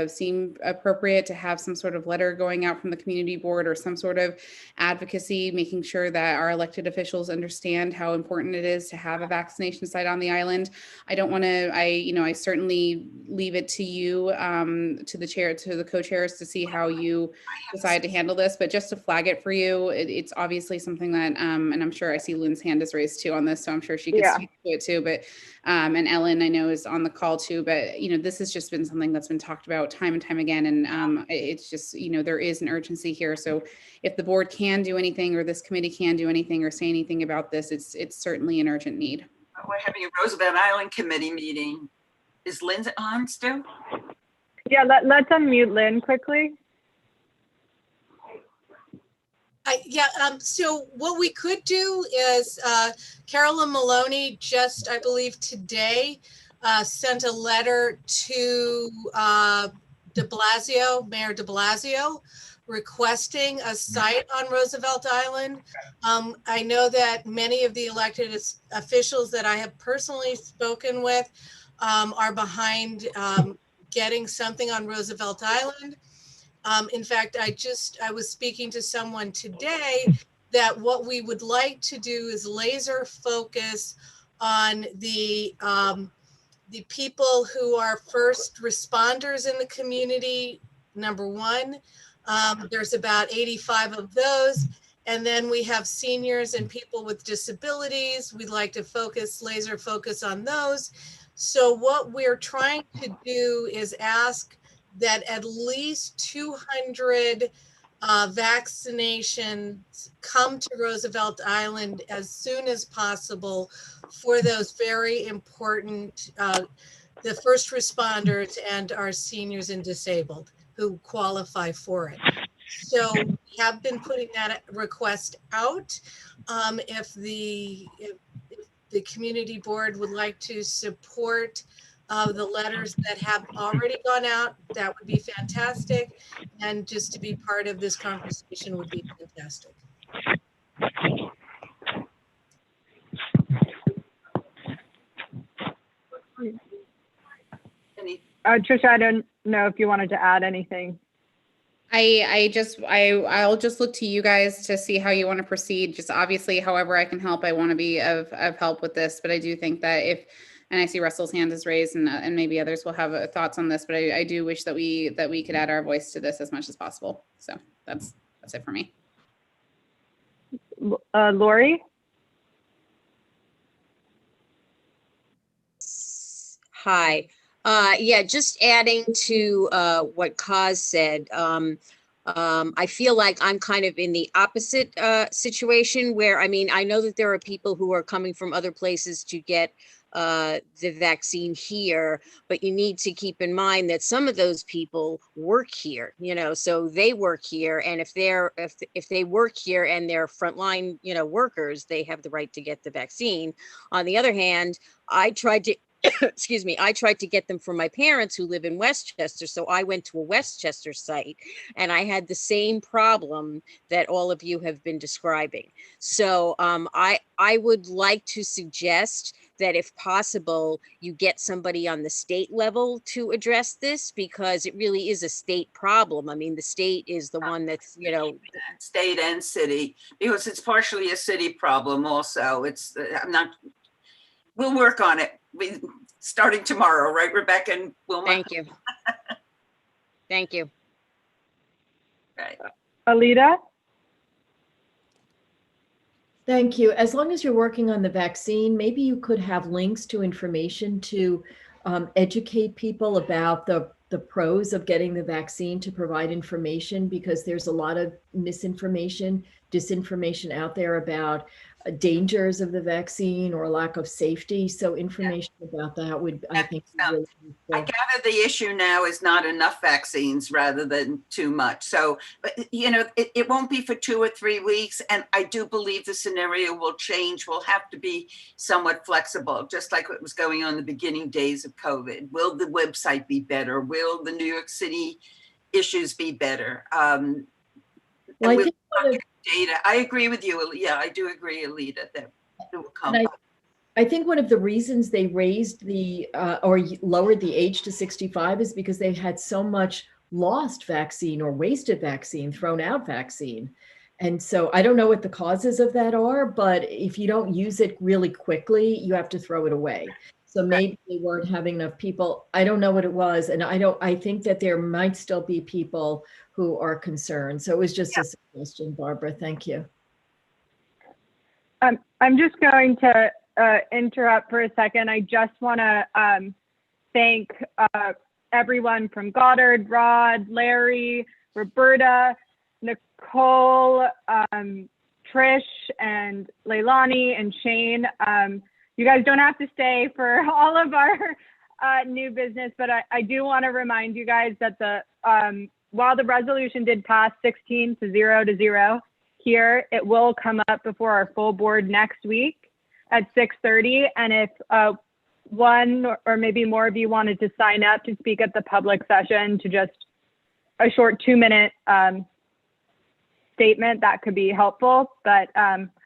seem appropriate to have some sort of letter going out from the community board, or some sort of advocacy, making sure that our elected officials understand how important it is to have a vaccination site on the island. I don't want to, I certainly leave it to you, to the co-chairs, to see how you decide to handle this, but just to flag it for you, it's obviously something that, and I'm sure I see Lynn's hand is raised too on this, so I'm sure she could speak to it too, but, and Ellen, I know, is on the call too, but this has just been something that's been talked about time and time again, and it's just, there is an urgency here. So if the board can do anything, or this committee can do anything, or say anything about this, it's certainly an urgent need. We're having a Roosevelt Island committee meeting. Is Lynn on still? Yeah, let's unmute Lynn quickly. So what we could do is Carolyn Maloney just, I believe today, sent a letter to de Blasio, Mayor de Blasio, requesting a site on Roosevelt Island. I know that many of the elected officials that I have personally spoken with are behind getting something on Roosevelt Island. In fact, I was speaking to someone today that what we would like to do is laser focus on the people who are first responders in the community, number one. There's about 85 of those. And then we have seniors and people with disabilities. We'd like to laser focus on those. So what we're trying to do is ask that at least 200 vaccinations come to Roosevelt Island as soon as possible for those very important, the first responders and our seniors and disabled who qualify for it. So we have been putting that request out. If the community board would like to support the letters that have already gone out, that would be fantastic. And just to be part of this conversation would be fantastic. Trisha, I don't know if you wanted to add anything. I'll just look to you guys to see how you want to proceed. Just obviously, however I can help, I want to be of help with this. But I do think that and I see Russell's hand is raised, and maybe others will have thoughts on this. But I do wish that we could add our voice to this as much as possible. So that's it for me. Lori? Hi. Yeah, just adding to what Kaz said. I feel like I'm kind of in the opposite situation where, I mean, I know that there are people who are coming from other places to get the vaccine here, but you need to keep in mind that some of those people work here, you know, so they work here. And if they work here and they're frontline, you know, workers, they have the right to get the vaccine. On the other hand, I tried to excuse me, I tried to get them from my parents who live in Westchester. So I went to a Westchester site and I had the same problem that all of you have been describing. So I would like to suggest that if possible, you get somebody on the state level to address this, because it really is a state problem. I mean, the state is the one that's, you know. State and city, because it's partially a city problem also. It's, we'll work on it. Starting tomorrow, right, Rebecca and Wilma? Thank you. Thank you. Right. Alita? Thank you. As long as you're working on the vaccine, maybe you could have links to information to educate people about the pros of getting the vaccine, to provide information, because there's a lot of misinformation, disinformation out there about dangers of the vaccine or lack of safety. So information about that would, I think, be really useful. I gather the issue now is not enough vaccines rather than too much. So, but you know, it won't be for 2 or 3 weeks. And I do believe the scenario will change. We'll have to be somewhat flexible, just like what was going on in the beginning days of COVID. Will the website be better? Will the New York City issues be better? Well, I think data. I agree with you. Yeah, I do agree, Alita, that it will come. And I think one of the reasons they raised the or lowered the age to 65 is because they had so much lost vaccine or wasted vaccine, thrown out vaccine. And so I don't know what the causes of that are, but if you don't use it really quickly, you have to throw it away. So maybe they weren't having enough people. I don't know what it was. And I think that there might still be people who are concerned. So it was just a suggestion, Barbara. Thank you. I'm just going to interrupt for a second. I just want to thank everyone from Goddard, Rod, Larry, Roberta, Nicole, Trish, and Leilani, and Shane. You guys don't have to stay for all of our new business, but I do want to remind you guys that while the resolution did pass 16-0 here, it will come up before our full board next week at 6:30. And if one or maybe more of you wanted to sign up to speak at the public session to just a short 2-minute statement, that could be helpful. But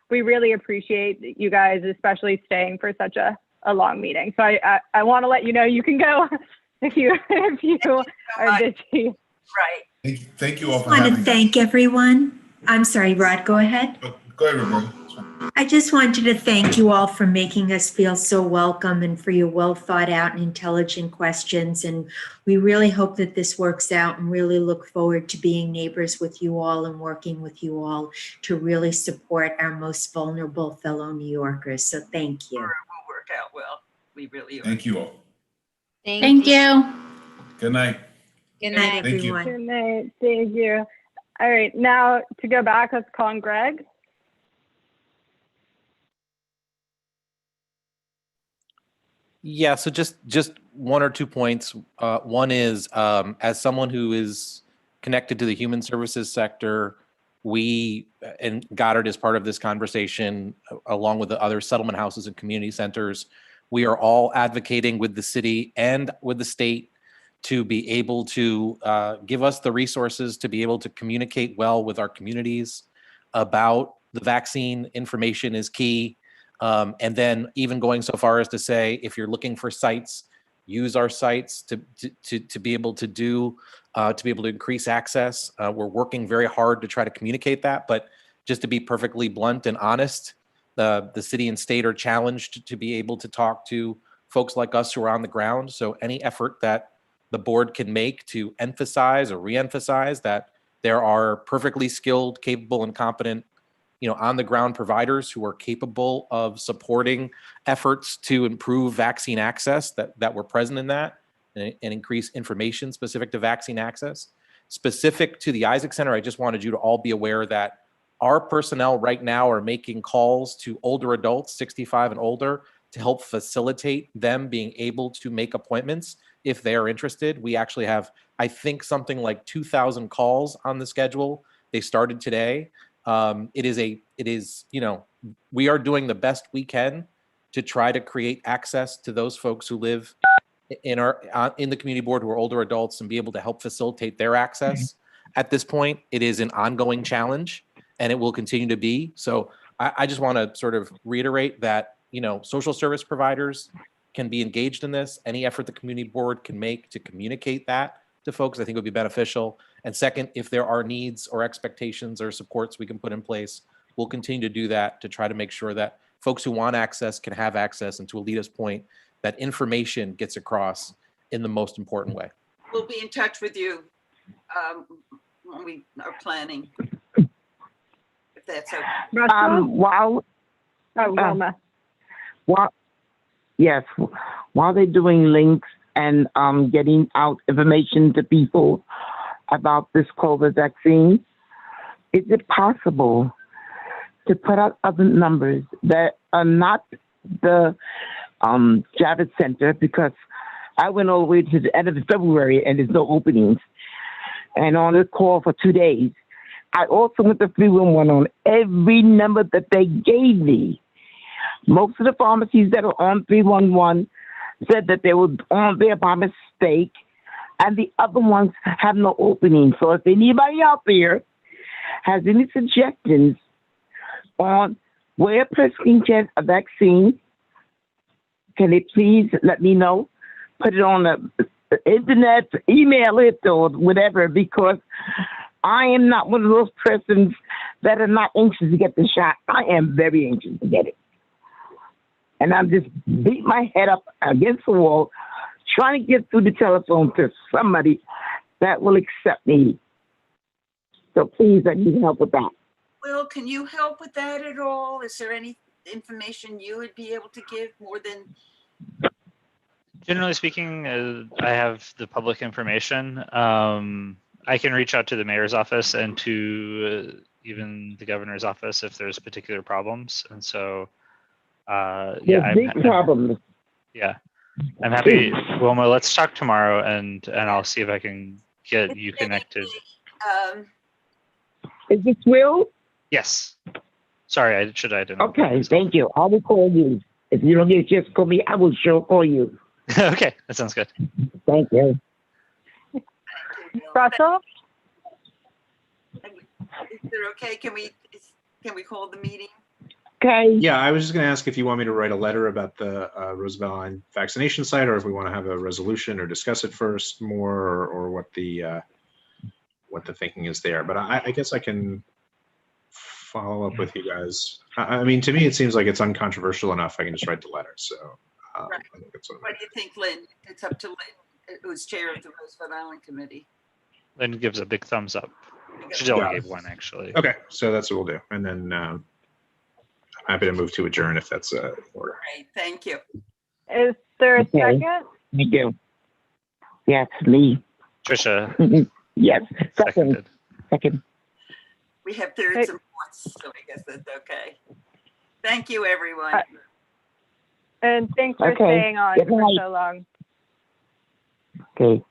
we really appreciate you guys, especially staying for such a long meeting. So I want to let you know you can go if you are busy. Right. Thank you all for I want having to me. thank everyone. I'm sorry, Rod, go ahead. Go ahead, Roberta. I just wanted to thank you all for making us feel so welcome and for your well thought out and intelligent questions. And we really hope that this works out, and really look forward to being neighbors with you all and working with you all to really support our most vulnerable fellow New Yorkers. So thank you. It will work out well. We really are. Thank you all. Thank you. Good night. Good night, Thank you. everyone. Good night. Thank you. All right, now to go back, let's call on Greg. Yeah, so just 1 or 2 points. One is, as someone who is connected to the human services sector, we, and Goddard is part of this conversation, along with the other settlement houses and community centers, we are all advocating with the city and with the state to be able to give us the resources to be able to communicate well with our communities about the vaccine. Information is key. And then even going so far as to say, if you're looking for sites, use our sites to be able to do, to be able to increase access. We're working very hard to try to communicate that, but just to be perfectly blunt and honest, the city and state are challenged to be able to talk to folks like us who are on the ground. So any effort that the board can make to emphasize or re-emphasize that there are perfectly skilled, capable, and competent, on the ground providers who are capable of supporting efforts to improve vaccine access, that were present in that, and increase information specific to vaccine access. Specific to the Isaac Center, I just wanted you to all be aware that our personnel right now are making calls to older adults, 65 and older, to help facilitate them being able to make appointments if they are interested. We actually have, I think, something like 2,000 calls on the schedule. They started today. We are doing the best we can to try to create access to those folks who live in the community board who are older adults and be able to help facilitate their access. At this point, it is an ongoing challenge and it will continue to be. So I just want to sort of reiterate that, social service providers can be engaged in this. Any effort the community board can make to communicate that to folks, I think would be beneficial. And second, if there are needs or expectations or supports we can put in place, we'll continue to do that to try to make sure that folks who want access can have access, and to Alita's point, that information gets across in the most important way. We'll be in touch with you when we are planning, if that's okay. While they're doing links and getting out information to people about this COVID vaccine, is it possible to put out other numbers that are not the Javits Center? Because I went all the way to the end of February and there's no openings. And on this call for 2 days, I also went to 311 on every number that they gave me. Most of the pharmacies that are on 311 said that they were on there by mistake, and the other ones have no opening. So if anybody out there has any suggestions on where a person can get a vaccine, can they please let me know? Put it on the internet, email it, or whatever, because I am not one of those persons that are not anxious to get the shot. I am very anxious to get it. And I'm just beating my head up against the wall, trying to get through the telephone to somebody that will accept me. So please, I need help with that. Will, can you help with that at all? Is there any information you would be able to give more than? Generally speaking, I have the public information. I can reach out to the mayor's office and to even the governor's office if there's particular problems. And so, yeah, big problems. Yeah, I'm happy. Wilma, let's talk tomorrow, and I'll see if I can get you connected. Is this Will? Yes. Sorry, I didn't. Okay, thank you. I will call you. If you don't get a chance to call me, I will sure call you. Okay, that sounds good. Thank you. Russell? Is it okay? Can we call the meeting? Okay. Yeah, I was just going to ask if you want me to write a letter about the Roosevelt Island vaccination site, or if we want to have a resolution or discuss it first more, or what the thinking is there. But I guess I can follow up with you guys. I mean, to me, it seems like it's uncontroversial enough. I can just write the letter. So, Right. I think that's What do you think, Lynn? It's up to Lynn, who's chair of the Roosevelt Island Committee. Lynn gives a big thumbs up. She only gave one, actually. Okay, so that's what we'll do, and then I'm happy to move to adjourn if that's in order. Great, thank you. Is there a second? Thank you. Yes, me. Trisha. Yes, second. We have thirds and fourths, so I guess that's okay. Thank you, everyone. And thanks for staying on for so long. Okay.